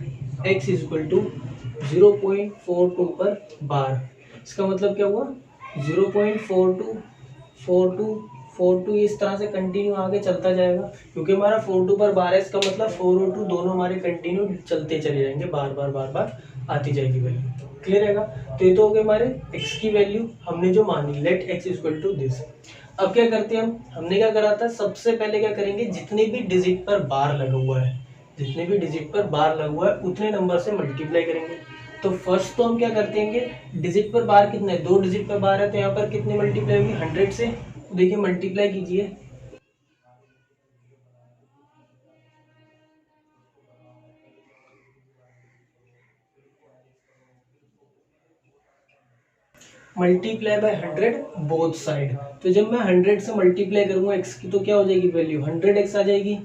Speaker 1: x is equal to 0.42 पर बार। इसका मतलब क्या हुआ, 0.42 42 42 इस तरह से कंटिन्यू आगे चलता जाएगा, क्योंकि हमारा 42 पर बार है। इसका मतलब 4 और 2 दोनों हमारे कंटिन्यू चलते चले जाएंगे, बार बार आती जाएगी वैल्यू। क्लियर रहेगा? तो ये तो हो गए हमारे x की वैल्यू हमने जो मानी, let x equal to this. अब क्या करते हैं हमने क्या करा था, सबसे पहले क्या करेंगे, जितने भी डिजिट पर बार लगा हुआ है, जितने भी डिजिट पर बार लगा हुआ है उतने नंबर से मल्टीप्लाई करेंगे। तो फर्स्ट तो हम क्या करते हैं, डिजिट पर बार कितने, 2 डिजिट पर बार है, तो यहाँ पर कितने मल्टीप्लाई होगी, 100 से। तो देखिए मल्टीप्लाई कीजिए, मल्टीप्लाई बाय 100 बोथ साइड। तो जब मैं 100 से मल्टीप्लाई करूंगा x की, तो क्या हो जाएगी वैल्यू, 100x आ जाएगी।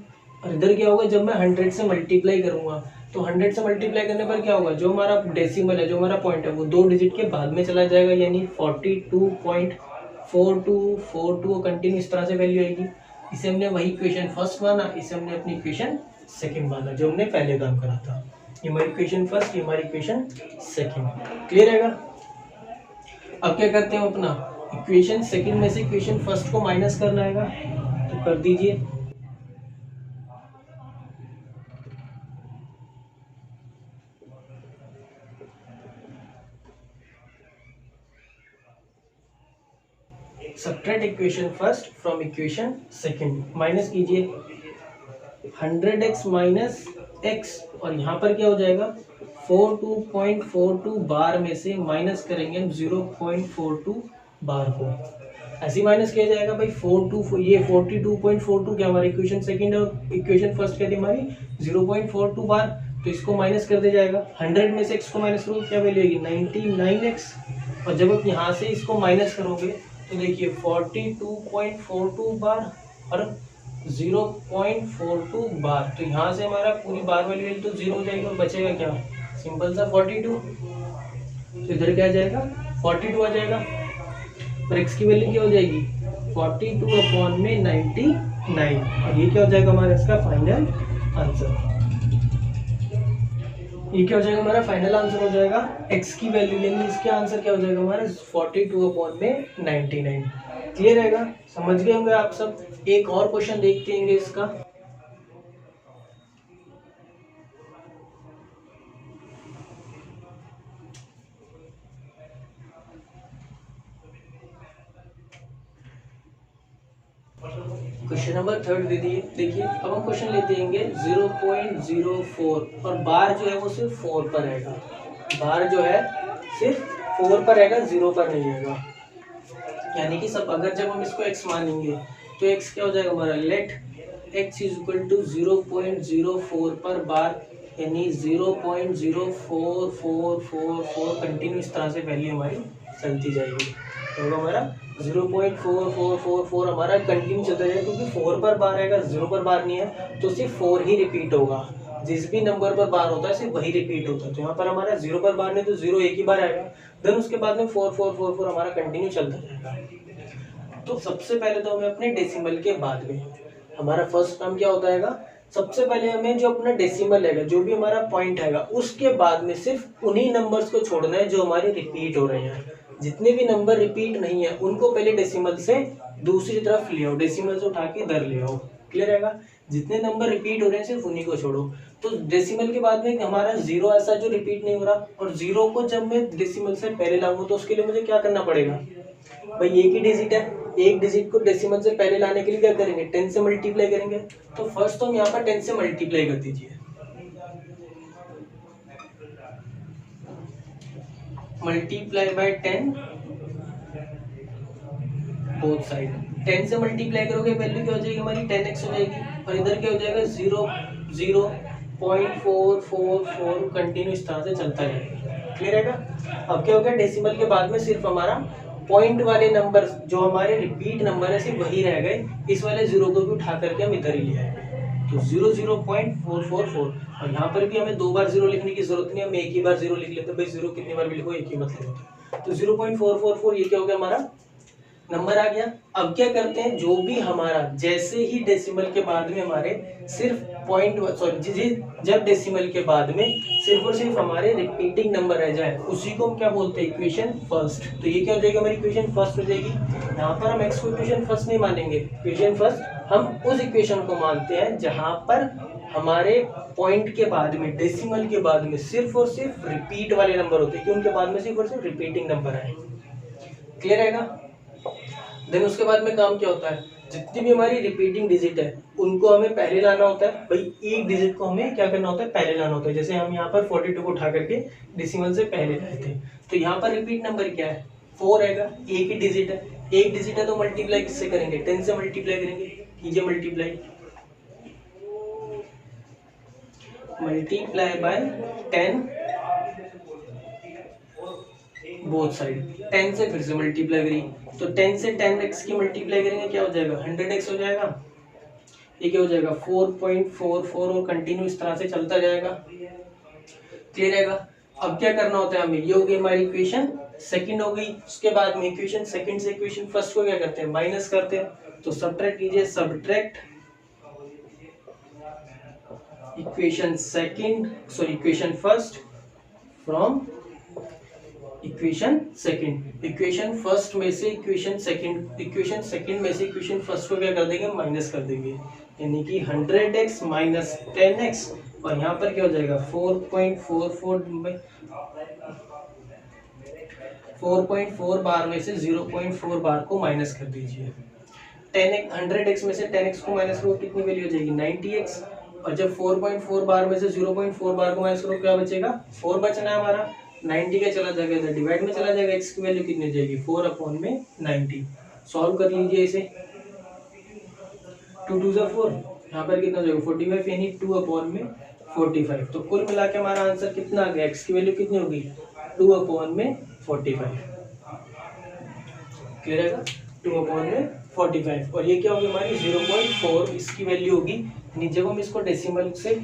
Speaker 1: और इधर क्या होगा, जब मैं 100 से मल्टीप्लाई करूंगा, तो 100 से मल्टीप्लाई करने पर क्या होगा, जो हमारा डेसिमल है, जो हमारा पॉइंट है, वो 2 डिजिट के बाद में चला जाएगा, यानी 42.4242 कंटिन्यू इस तरह से वैल्यू आएगी। इसे हमने वही इक्वेशन फर्स्ट माना, इसे हमने अपनी इक्वेशन सेकंड माना, जो हमने पहले काम करा था। ये हमारी इक्वेशन फर्स्ट, ये हमारी इक्वेशन सेकंड। क्लियर रहेगा? अब क्या करते हैं, अपना इक्वेशन सेकंड में से इक्वेशन फर्स्ट को माइनस करना है, तो कर दीजिए। Subtract equation first from equation second, minus कीजिए 100x माइनस x, और यहाँ पर क्या हो जाएगा, 42.42 बार में से माइनस करेंगे हम 0.42 बार को। ऐसे माइनस किया जाएगा भाई, 42 ये 42.42 क्या हमारी इक्वेशन सेकंड है, और इक्वेशन फर्स्ट क्या थी हमारी 0.42 बार। तो इसको माइनस कर दिया जाएगा, 100 में से x को माइनस करो, क्या वैल्यू आएगी 99x। और जब आप यहाँ से इसको माइनस करोगे तो देखिए 42.42 बार और 0.42 बार, तो यहाँ से हमारा पूरी बार वाली वैल्यू तो 0 हो जाएगी, और बचेगा क्या, सिंपल सा 42। तो इधर क्या आ जाएगा, 42 आ जाएगा, और x की वैल्यू क्या हो जाएगी 42/99, और ये क्या हो जाएगा हमारा इसका फाइनल आंसर। ये क्या हो जाएगा, हमारा फाइनल आंसर हो जाएगा x की वैल्यू, यानी इसका आंसर क्या हो जाएगा हमारा 42/99। क्लियर रहेगा? समझ गए होंगे आप सब। एक और क्वेश्चन देखते हैं इसका। क्वेश्चन नंबर 3 दे दिए। देखिए अब हम क्वेश्चन लेते हैं 0.04, और बार जो है वो सिर्फ 4 पर रहेगा, बार जो है सिर्फ 4 पर रहेगा, 0 पर नहीं रहेगा। यानी कि सब अगर जब हम इसको x मानेंगे तो x क्या हो जाएगा हमारा, let x is equal to 0.04 पर बार, यानी 0.044444 कंटिन्यू इस तरह से वैल्यू हमारी चलती जाएगी। तो हमारा 0.4444 हमारा कंटिन्यू चलता जाएगा, क्योंकि 4 पर बार आएगा, 0 पर बार नहीं है, तो सिर्फ 4 ही रिपीट होगा। जिस भी नंबर पर बार होता है सिर्फ वही रिपीट होता है। तो यहाँ पर हमारा 0 पर बार नहीं, तो 0 एक ही बार आएगा, देन उसके बाद में 4444 हमारा कंटिन्यू चलता जाएगा। तो सबसे पहले तो हमें अपने डेसिमल के बाद में हमारा फर्स्ट काम क्या होता है, सबसे पहले हमें जो अपना डेसिमल है, जो भी हमारा पॉइंट है, उसके बाद में सिर्फ उन्हीं नंबर्स को छोड़ना है जो हमारे रिपीट हो रहे हैं। जितने भी नंबर रिपीट नहीं है उनको पहले डेसिमल से दूसरी तरफ ले आओ, डेसिमल से उठा के इधर ले आओ। क्लियर रहेगा? जितने नंबर रिपीट हो रहे हैं सिर्फ उन्हीं को छोड़ो। तो डेसिमल के बाद में हमारा 0 ऐसा जो रिपीट नहीं हो रहा, और 0 को जब मैं डेसिमल से पहले लाऊंगा तो उसके लिए मुझे क्या करना पड़ेगा भाई, एक ही डिजिट है, एक डिजिट को डेसिमल से पहले लाने के लिए क्या करेंगे, 10 से मल्टीप्लाई करेंगे। तो फर्स्ट तो हम यहाँ पर 10 से मल्टीप्लाई कर दीजिए, मल्टीप्लाई बाय 10 बोथ साइड। 10 से मल्टीप्लाई करोगे वैल्यू क्या हो जाएगी हमारी 10x हो जाएगी, और इधर क्या हो जाएगा 0.444 कंटिन्यू इस तरह से चलता जाएगा। क्लियर रहेगा? अब क्या हो गया, डेसिमल के बाद में सिर्फ हमारा पॉइंट वाले नंबर जो हमारे रिपीट नंबर है सिर्फ वही रह गए, इस वाले जीरो को भी उठा करके हम इधर ही ले आएंगे। तो 0.444 और यहाँ पर भी हमें 2 बार जीरो लिखने की जरूरत नहीं, हम एक ही बार जीरो लिख लेते हैं। भाई जीरो कितनी बार भी लिखो एक ही मतलब होता है। तो 0.444 ये क्या हो गया, हमारा नंबर आ गया। अब क्या करते हैं, जो भी हमारा जैसे ही डेसिमल के बाद में हमारे सिर्फ पॉइंट सॉरी जब डेसिमल के बाद में सिर्फ और सिर्फ हमारे रिपीटिंग नंबर रह जाए उसी को हम क्या बोलते हैं, इक्वेशन फर्स्ट। तो ये क्या हो जाएगी, हमारी इक्वेशन फर्स्ट हो जाएगी। यहाँ पर हम एक्स को इक्वेशन फर्स्ट नहीं मानेंगे, इक्वेशन फर्स्ट हम उस इक्वेशन को मानते हैं जहां पर हमारे पॉइंट के बाद में डेसिमल के बाद में सिर्फ और सिर्फ रिपीट वाले नंबर होते हैं, कि उनके बाद में सिर्फ और सिर्फ रिपीटिंग नंबर आए। क्लियर रहेगा। देन उसके बाद में काम क्या होता है, जितनी भी हमारी रिपीटिंग डिजिट है उनको हमें पहले लाना होता है। भाई एक डिजिट को हमें क्या करना होता है, पहले लाना होता है। जैसे हम यहाँ पर 42 को उठा करके डेसिमल से पहले लाए थे, तो यहाँ पर रिपीट नंबर क्या है, 4 रहेगा। एक ही डिजिट है, एक डिजिट है तो मल्टीप्लाई किससे करेंगे, 10 से मल्टीप्लाई करेंगे। कीजिए मल्टीप्लाई बाय 10 बोथ साइड। 10 से फिर से मल्टीप्लाई करिए, तो 10 से 10x की मल्टीप्लाई करेंगे क्या हो जाएगा, 100x हो जाएगा। ये क्या हो जाएगा 4.44 और कंटिन्यू इस तरह से चलता जाएगा। क्लियर रहेगा। अब क्या करना होता है हमें, ये हो गई हमारी इक्वेशन सेकंड हो गई। उसके बाद में इक्वेशन सेकंड से इक्वेशन फर्स्ट को क्या करते हैं, माइनस करते हैं। तो सब्ट्रैक्ट कीजिए, subtract equation second equation first from equation second. Equation first में से इक्वेशन सेकंड में से इक्वेशन फर्स्ट को क्या कर देंगे, माइनस कर देंगे। यानी कि 100x माइनस 10x और यहाँ पर क्या हो जाएगा 4.4 बार में से 0.4 बार को माइनस कर दीजिए। 100x में से 10x को माइनस करो, कितनी वैल्यू हो जाएगी 90x। और जब 4.4 बार में से 0.4 बार को माइनस करो क्या बचेगा, 4 बचना है हमारा। 90 का चला जाएगा इधर डिवाइड में चला जाएगा, x की वैल्यू कितनी हो जाएगी 4/90। सॉल्व कर लीजिए इसे, 2 2 4, यहाँ पर कितना हो जाएगा 45 यानी 2/45। तो कुल मिला के हमारा आंसर कितना आ गया, x की वैल्यू कितनी होगी 2/45। क्लियर है, 2/45। और ये क्या होगी हमारी 0.4 इसकी वैल्यू होगी। यानी जब हम इसको डेसिमल से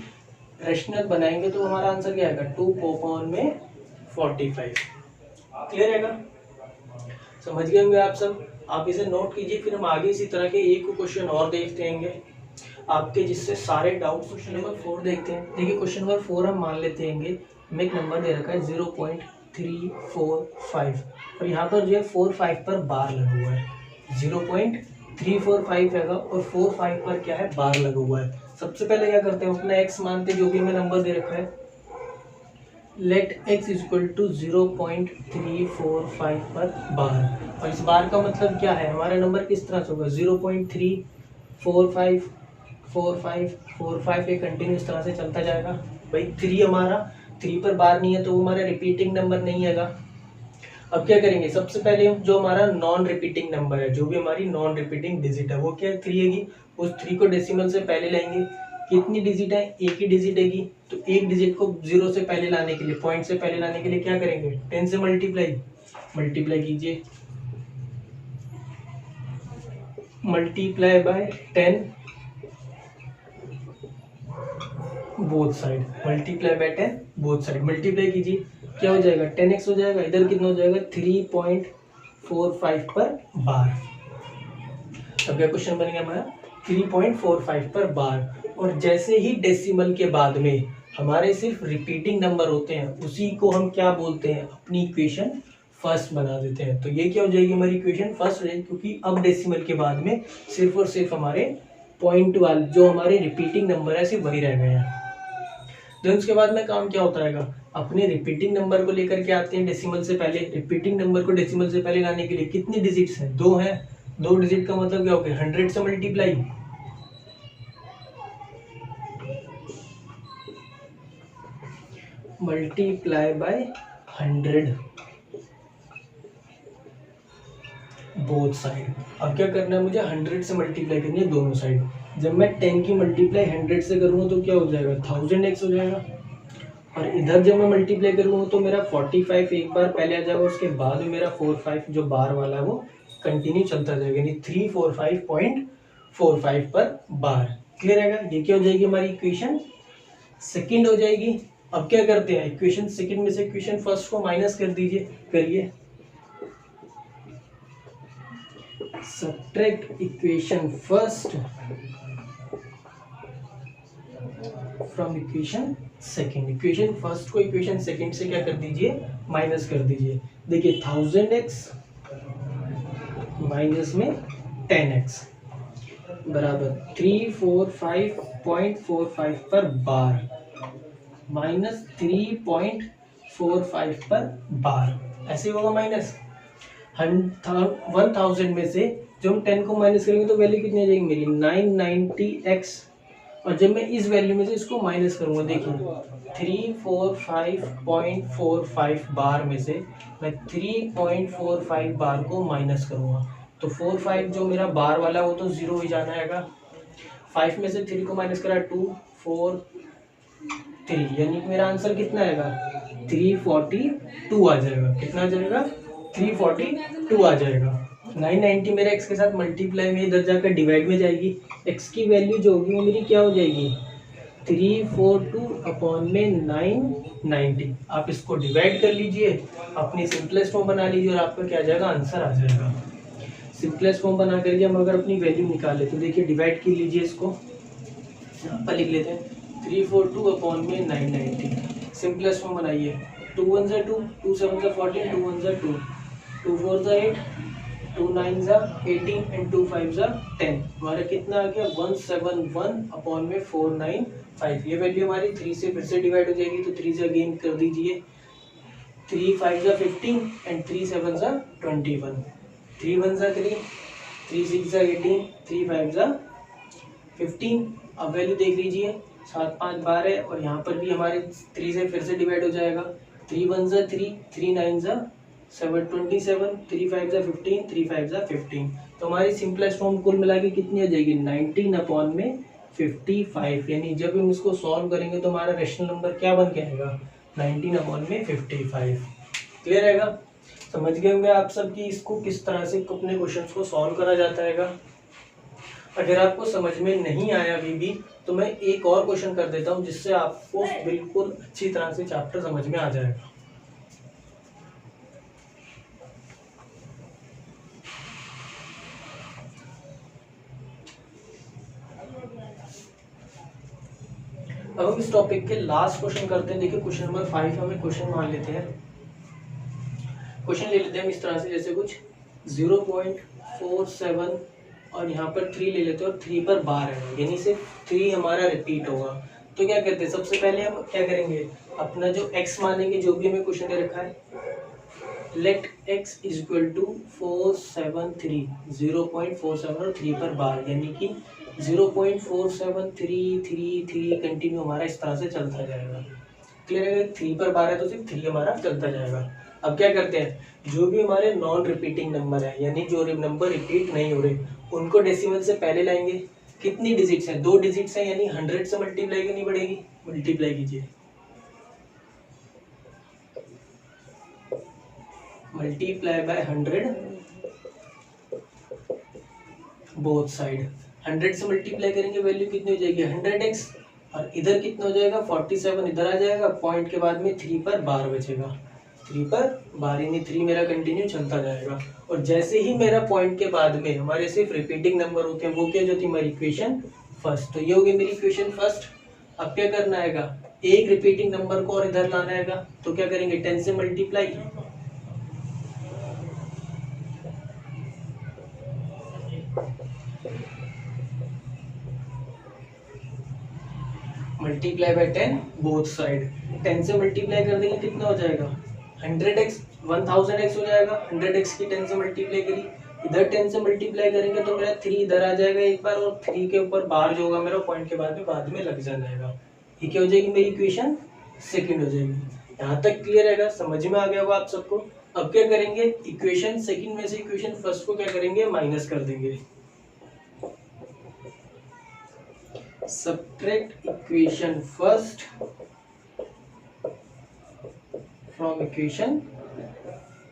Speaker 1: रेशनल बनाएंगे तो हमारा आंसर क्या आएगा 2/45। क्लियर है, समझ गए होंगे आप सब। आप इसे नोट कीजिए, फिर हम आगे इसी तरह के एक क्वेश्चन और देखते हैं आपके, जिससे सारे डाउट। क्वेश्चन नंबर 4 देखते हैं। देखिए क्वेश्चन नंबर 4 हम मान लेते हैं हमें एक नंबर दे रखा है 0.345 और यहाँ पर जो है 45 पर बार लगा हुआ है। 0.345 है और 45 पर क्या है, बार लगा हुआ है। सबसे पहले क्या करते हैं, अपना x मानते हैं, जो भी हमें नंबर दे रखा है। लेट x इक्वल टू 0.345 पर बार। और इस बार का मतलब क्या है, हमारा नंबर किस तरह से होगा 0.345 एक कंटिन्यू इस तरह से चलता जाएगा। भाई 3 हमारा 3 पर बार नहीं है तो वो हमारा रिपीटिंग नंबर नहीं है। अब क्या करेंगे, सबसे पहले जो हमारा नॉन रिपीटिंग नंबर है, जो भी हमारी नॉन रिपीटिंग डिजिट है वो क्या है 3 है। उस 3 को डेसिमल से पहले लाएंगे। कितनी डिजिट है, एक ही डिजिट है। तो एक डिजिट को 0 से पहले लाने के लिए, पॉइंट से पहले लाने के लिए क्या करेंगे 10 से मल्टीप्लाई कीजिए, multiply by 10 both side, multiply कीजिए, क्या हो जाएगा 10x हो जाएगा। इधर कितना हो जाएगा 3.45 पर बार। अब क्या क्वेश्चन बन गया हमारा 3.45 पर बार। और जैसे ही डेसिमल के बाद में हमारे सिर्फ रिपीटिंग नंबर होते हैं उसी को हम क्या बोलते हैं, अपनी इक्वेशन फर्स्ट बना देते हैं। तो ये क्या हो जाएगी हमारी इक्वेशन फर्स्ट हो जाएगी, क्योंकि अब डेसिमल के बाद में सिर्फ और सिर्फ हमारे पॉइंट वाले जो हमारे रिपीटिंग नंबर है सिर्फ वही रह गए हैं। देन उसके बाद में काम क्या होता रहेगा, अपने रिपीटिंग नंबर को लेकर के आते हैं डेसिमल से पहले। रिपीटिंग नंबर को डेसिमल से पहले लाने के लिए कितनी डिजिट्स हैं, 2 हैं। 2 डिजिट का मतलब क्या हो गया 100 से मल्टीप्लाई बाय 100 बोथ साइड। अब क्या करना है, मुझे 100 से मल्टीप्लाई करनी है दोनों साइड। जब मैं 10 की मल्टीप्लाई 100 से करूँगा तो क्या हो जाएगा 1000x हो जाएगा। और इधर जब मैं मल्टीप्लाई करूँगा तो मेरा 45 एक बार पहले आ जाएगा, उसके बाद में मेरा 45 जो बार वाला है वो कंटिन्यू चलता जाएगा, यानी 345.45 पर बार। क्लियर है? ये क्या हो जाएगी हमारी इक्वेशन सेकंड हो जाएगी। अब क्या करते हैं, इक्वेशन सेकंड में से इक्वेशन फर्स्ट को माइनस कर दीजिए, करिए। Subtract equation first from equation second. Equation first को इक्वेशन सेकंड से क्या कर दीजिए, माइनस कर दीजिए। देखिए 1000x माइनस में 10x बराबर 345.45 पर बार माइनस 3.45 पर बार, ऐसे होगा माइनस 1000 में से जब हम 10 को माइनस करेंगे तो वैल्यू कितनी आ जाएगी मेरी 990x, और जब मैं इस वैल्यू में से इसको माइनस करूंगा, देखिए 345.45 बार में से मैं 3.45 बार को माइनस करूंगा तो 45 जो मेरा बार वाला वो तो जीरो ही जाना हैगा। 5 में से 3 को माइनस करा 2 4 3, यानी कि मेरा आंसर कितना आएगा 342 आ जाएगा। कितना आ जाएगा 342 आ जाएगा। 990 मेरा x के साथ मल्टीप्लाई में इधर जाकर डिवाइड में जाएगी, x की वैल्यू जो होगी वो मेरी क्या हो जाएगी 342 अपॉन में 990। आप इसको डिवाइड कर लीजिए, अपनी सिंपलेस्ट फॉर्म बना लीजिए और आपका क्या आ जाएगा आंसर आ जाएगा। सिंपलेस्ट फॉर्म बना करके हम अगर अपनी वैल्यू निकाले तो देखिए डिवाइड कर लीजिए, इसको यहाँ पर लिख लेते हैं 342 अपॉन में 990। सिंपलेस्ट फॉर्म बनाइए, 2 1 ज़ा 2, 2 7 ज़ा 14, 2 1 ज़ा 2, 2 4 ज़ा 8, 2 9 ज़ा 18 एंड 2 5 ज़ा 10। हमारा कितना आ गया 171 अपॉन में 495। ये वैल्यू हमारी 3 से फिर से डिवाइड हो जाएगी तो 3 से अगेन कर दीजिए, 3 5 ज़ा 15 एंड 3 7 ज़ा 21, 3 1 ज़ा 3, 3 6 ज़ा 18, 3 5 ज़ा 15। अब वैल्यू देख लीजिए 7 5 12 और यहाँ पर भी हमारे 3 से फिर से डिवाइड हो जाएगा, 3 1 ज़ा 3, 3 9 ज़ा 27, 3 5 ज़ा 15, 3 5 ज़ा 15। तो हमारी सिंपलेस्ट फॉर्म कुल मिला के कितनी आ जाएगी 19 अपॉन में 55, यानी जब हम इसको सॉल्व करेंगे तो हमारा रेशनल नंबर क्या बन के आएगा 19 अपॉन में 55। क्लियर रहेगा? समझ गए होंगे आप सब कि इसको किस तरह से अपने क्वेश्चंस को सॉल्व करा जाता है। अगर आपको समझ में नहीं आया अभी भी तो मैं एक और क्वेश्चन कर देता हूं जिससे आपको बिल्कुल अच्छी तरह से चैप्टर समझ में आ जाएगा। अब हम इस टॉपिक के लास्ट क्वेश्चन करते हैं। देखिए क्वेश्चन नंबर 5 हमें क्वेश्चन मान लेते हैं, क्वेश्चन ले लेते हैं हम इस तरह से, जैसे कुछ 0.47 और यहाँ पर 3 ले लेते हैं और 3 पर बार है, यानी सिर्फ 3 हमारा रिपीट होगा। तो क्या करते हैं, सबसे पहले हम क्या करेंगे, अपना जो x मानेंगे, जो भी हमें क्वेश्चन दे रखा है, let x is equal to 473, 0.47 और 3 पर बार, यानी कि 0.4733 कंटिन्यू हमारा इस तरह से चलता जाएगा। क्लियर है? 3 पर बार है तो सिर्फ 3 हमारा चलता जाएगा। अब क्या करते हैं, जो भी हमारे नॉन रिपीटिंग नंबर है, यानी जो नंबर रिपीट नहीं हो रहे, उनको डेसिमल से पहले लाएंगे। कितनी डिजिट्स हैं, 2 डिजिट्स हैं, यानी 100 से मल्टीप्लाई करनी पड़ेगी। मल्टीप्लाई कीजिए, मल्टीप्लाई बाय 100 बोथ साइड। 100 से मल्टीप्लाई करेंगे, वैल्यू कितनी हो जाएगी 100x, और इधर कितना हो जाएगा 47 इधर आ जाएगा, पॉइंट के बाद में 3 पर बार बचेगा, 3 पर बार, यानी 3 मेरा कंटिन्यू चलता जाएगा। और जैसे ही मेरा पॉइंट के बाद में हमारे सिर्फ रिपीटिंग नंबर होते हैं, वो क्या जो होती है हमारी इक्वेशन फर्स्ट। तो ये होगी मेरी इक्वेशन फर्स्ट। अब क्या करना हैगा, एक रिपीटिंग नंबर को और इधर लाना हैगा, तो क्या करेंगे 10 से multiply, multiply by 10 both side. 10 से मल्टीप्लाई कर देंगे कितना हो जाएगा 100x, 1000x हो जाएगा। 100x की 10 से मल्टीप्लाई करी, इधर 10 से मल्टीप्लाई करेंगे तो मेरा 3 इधर आ जाएगा एक बार, और 3 के ऊपर बार जो होगा मेरा पॉइंट के बाद में लग जाएगा। ये क्या हो जाएगी मेरी इक्वेशन सेकंड हो जाएगी। यहाँ तक क्लियर रहेगा, समझ में आ गया होगा आप सबको। अब क्या करेंगे, इक्वेशन सेकंड में से इक्वेशन फर्स्ट को क्या करेंगे माइनस कर देंगे। Subtract equation first from equation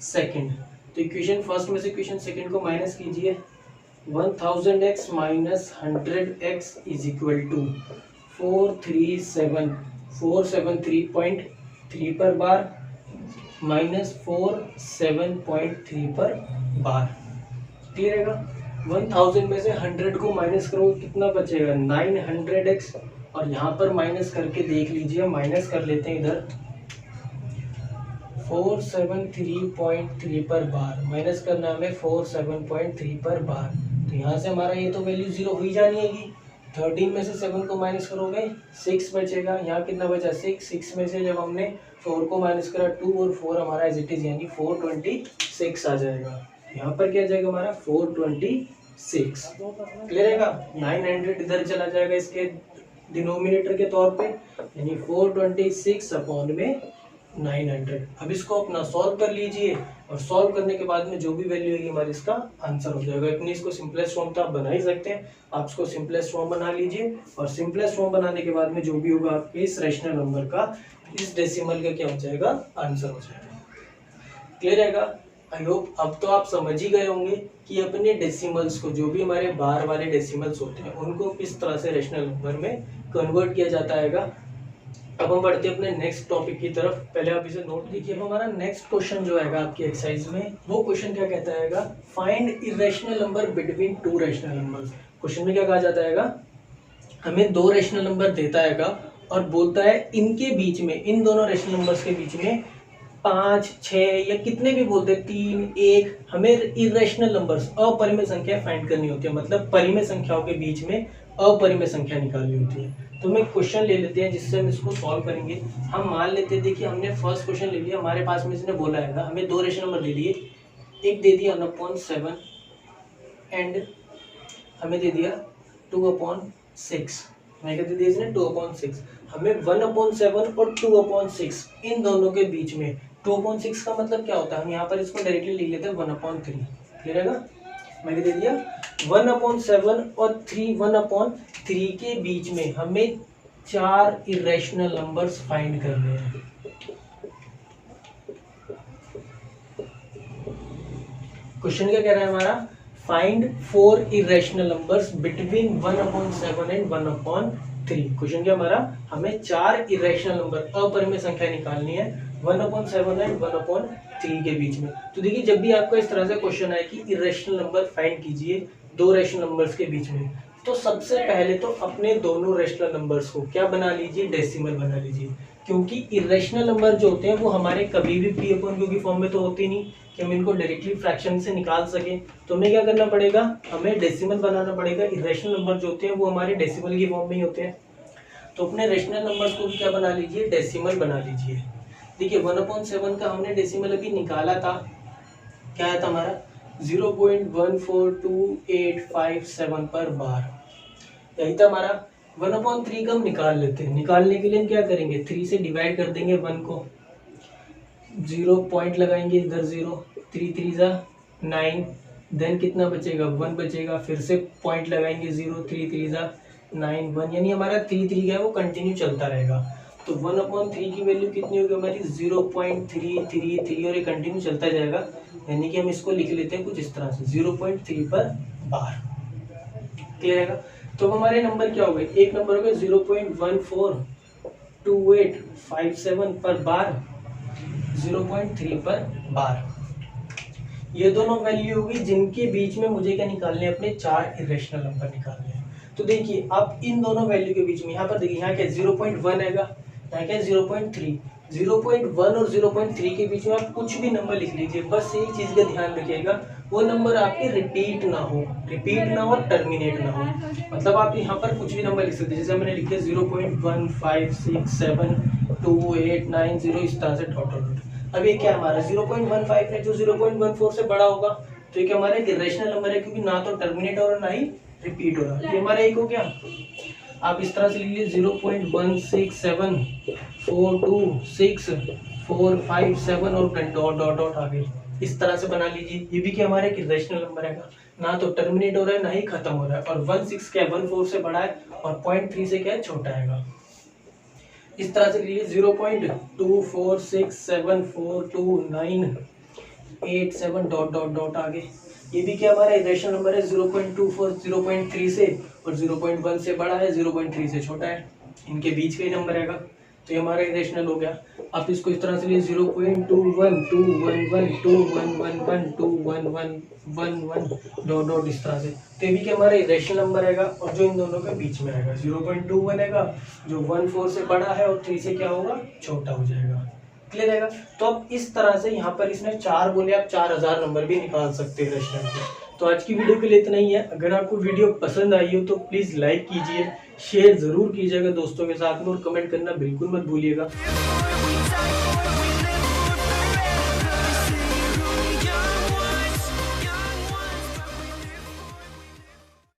Speaker 1: second. तो इक्वेशन फर्स्ट में से इक्वेशन सेकंड को माइनस कीजिए। 1000x minus 100x is equal to 473.3 पर बार माइनस 47.3 पर बार। क्लियर है का? 1000 में से 100 को माइनस करो कितना बचेगा 900x, और यहाँ पर माइनस करके देख लीजिए, माइनस कर लेते हैं इधर 473.3 पर बार, माइनस करना हमें 47.3 पर बार। तो यहाँ से हमारा ये तो वैल्यू 0 हुई जानी है। 13 में से 7 को माइनस करोगे 6 बचेगा। यहाँ कितना बचा 6 में से जब हमने 4 को माइनस करा 2 और 4 हमारा एज इट इज यानी 426 आ जाएगा। यहाँ पर क्या आ जाएगा हमारा 426। क्लियर है का? 900 इधर चला जाएगा इसके डिनोमिनेटर के तौर पे, यानी 426 अपॉन में 900। अब इसको अपना सॉल्व कर लीजिए, और सॉल्व करने के बाद में जो भी वैल्यू होगी हमारी इसका आंसर हो जाएगा। अपनी इसको सिंपलेस्ट फॉर्म तो आप बना ही सकते हैं, आप इसको सिंपलेस्ट फॉर्म बना लीजिए, और सिंपलेस्ट फॉर्म बनाने के बाद में जो भी होगा आपके इस रैशनल नंबर का इस डेसिमल का क्या हो जाएगा आंसर हो जाएगा। क्लियर रहेगा? आई होप अब तो आप समझ ही गए होंगे कि अपने डेसिमल्स को, जो भी हमारे बाहर वाले डेसिमल्स होते हैं, उनको किस तरह से रैशनल नंबर में कन्वर्ट किया जाता है। अब हम बढ़ते हैं अपने नेक्स्ट टॉपिक की तरफ। पहले आप इसे नोट कीजिए। अब हमारा नेक्स्ट क्वेश्चन जो आएगा आपकी एक्सरसाइज में, वो क्वेश्चन क्या कहता है, find irrational number between two rational numbers. Question में क्या कहा जाता है, हमें दो रैशनल नंबर देता है और बोलता है इनके बीच में, इन दोनों रैशनल नंबर्स के बीच में 5, 6 या कितने भी बोलते हैं 3, 1, हमें इरेशनल नंबर्स अपरिमेय संख्या फाइंड करनी होती है। मतलब परिमेय संख्याओं के बीच में अपरिमेय संख्या निकालनी होती है। तो मैं क्वेश्चन ले लेते हैं जिससे हम इसको सॉल्व करेंगे। हम मान लेते हैं, देखिए हमने फर्स्ट क्वेश्चन ले लिया, हमारे पास में इसने बोला है हमें दो रैशनल नंबर दे दिए, एक दे दिया 1/7 एंड हमें दे दिया 2/6। हमें क्या दे दिया इसने 2/6। हमें 1/7 और 2/6 इन दोनों के बीच में 2/6 का मतलब क्या होता है, हम यहाँ पर इसको डायरेक्टली लिख लेते हैं 1/3। क्लियर है ना? मैंने दे दिया 1/7 और 1/3 के बीच में हमें 4 इरेशनल नंबर्स फाइंड करने हैं। क्वेश्चन क्या कह रहा है हमारा, find 4 irrational numbers between 1/7 and 1/3। Question क्या हमारा, हमें 4 इरेशनल नंबर अपरिमेय संख्या निकालनी है 1/7 एंड 1/3 के बीच में। तो देखिए जब भी आपको इस तरह से क्वेश्चन आए कि इरेशनल नंबर फाइंड कीजिए दो रैशनल नंबर्स के बीच में, तो सबसे पहले तो अपने दोनों रैशनल नंबर्स को क्या बना लीजिए, डेसिमल बना लीजिए। क्योंकि इरेशनल नंबर जो होते हैं वो हमारे कभी भी p/q की फॉर्म में तो होते नहीं कि हम इनको डायरेक्टली फ्रैक्शन से निकाल सके। तो हमें क्या करना पड़ेगा, हमें डेसिमल बनाना पड़ेगा। इरेशनल नंबर जो होते हैं वो हमारे डेसिमल की फॉर्म में ही होते हैं। तो अपने रैशनल नंबर्स को भी क्या बना लीजिए, डेसिमल बना लीजिए। देखिए 1/7 का हमने डेसिमल अभी निकाला था, क्या है था हमारा 0.142857 पर बार, यही था हमारा। 1/3 का हम निकाल लेते हैं। निकालने के लिए हम क्या करेंगे, 3 से डिवाइड कर देंगे 1 को, 0 पॉइंट लगाएंगे इधर 0, 3 3 जा 9, देन कितना बचेगा 1 बचेगा, फिर से पॉइंट लगाएंगे 0, 3 3 जा 9 1, यानी हमारा 3 3 है वो कंटिन्यू चलता रहेगा। तो 1/3 की वैल्यू कितनी होगी हमारी 0.333 और ये कंटिन्यू चलता जाएगा, यानी कि हम इसको लिख लेते हैं कुछ इस तरह से 0.3 पर बार। क्लियर है? तो हमारे नंबर क्या हो गए, एक नंबर हो गया 0.142857 पर बार, 0.3 पर बार। ये दोनों वैल्यू होगी जिनके बीच में मुझे क्या निकालने हैं, अपने 4 इरेशनल नंबर निकालने हैं। तो देखिए अब इन दोनों वैल्यू के बीच में यहाँ पर देखिए, यहाँ क्या 0.1 है, यहाँ क्या 0.3, 0.1 और 0.3 के बीच में आप कुछ भी नंबर लिख लीजिए, बस एक चीज का ध्यान रखिएगा वो नंबर आपके रिपीट ना हो और टर्मिनेट ना हो। मतलब आप यहाँ पर कुछ भी नंबर लिख सकते हैं, जैसे मैंने लिख दिया 0.15672890 इस तरह से डॉट डॉट। अब ये क्या हमारा 0.15 है जो 0.14 से बड़ा होगा, तो ये हमारा इरेशनल नंबर है क्योंकि ना तो टर्मिनेट हो रहा ना ही रिपीट हो रहा। ये हमारा एक हो गया। आप इस तरह से लिख लीजिए 0.16742645 और डॉट डॉट डॉट आगे इस तरह से बना लीजिए। ये भी क्या हमारे एक इरेशनल नंबर है, ना तो टर्मिनेट हो रहा है ना ही खत्म हो रहा है, और 16 क्या 14 से बड़ा है और 0.3 से क्या है छोटा है। इस तरह से लीजिए 0.24674298 डॉट डॉट डॉट आगे। ये भी क्या हमारा इरेशनल नंबर है 0.24 0.3 से, और 0.1 से बड़ा है, 0.3 से छोटा है, इनके बीच का ही नंबर रहेगा। तो ये हमारा इरेशनल हो गया। आप इसको इस तरह से लिए 0.212111211111 डॉट डॉट इस तरह से। तो ये भी क्या हमारा इरेशनल नंबर रहेगा, और जो इन दोनों के बीच में रहेगा 0.21 रहेगा, जो 14 से बड़ा है और 3 से क्या होगा, छोटा हो जाएगा। क्लियर रहेगा। तो अब इस तरह से यहाँ पर इसने 4 बोले, आप 4000 नंबर भी निकाल सकते हैं रेस्टोरेंट के। तो आज की वीडियो के लिए इतना ही है। अगर आपको वीडियो पसंद आई हो तो प्लीज़ लाइक कीजिए, शेयर ज़रूर कीजिएगा दोस्तों के साथ में, और कमेंट करना बिल्कुल मत भूलिएगा।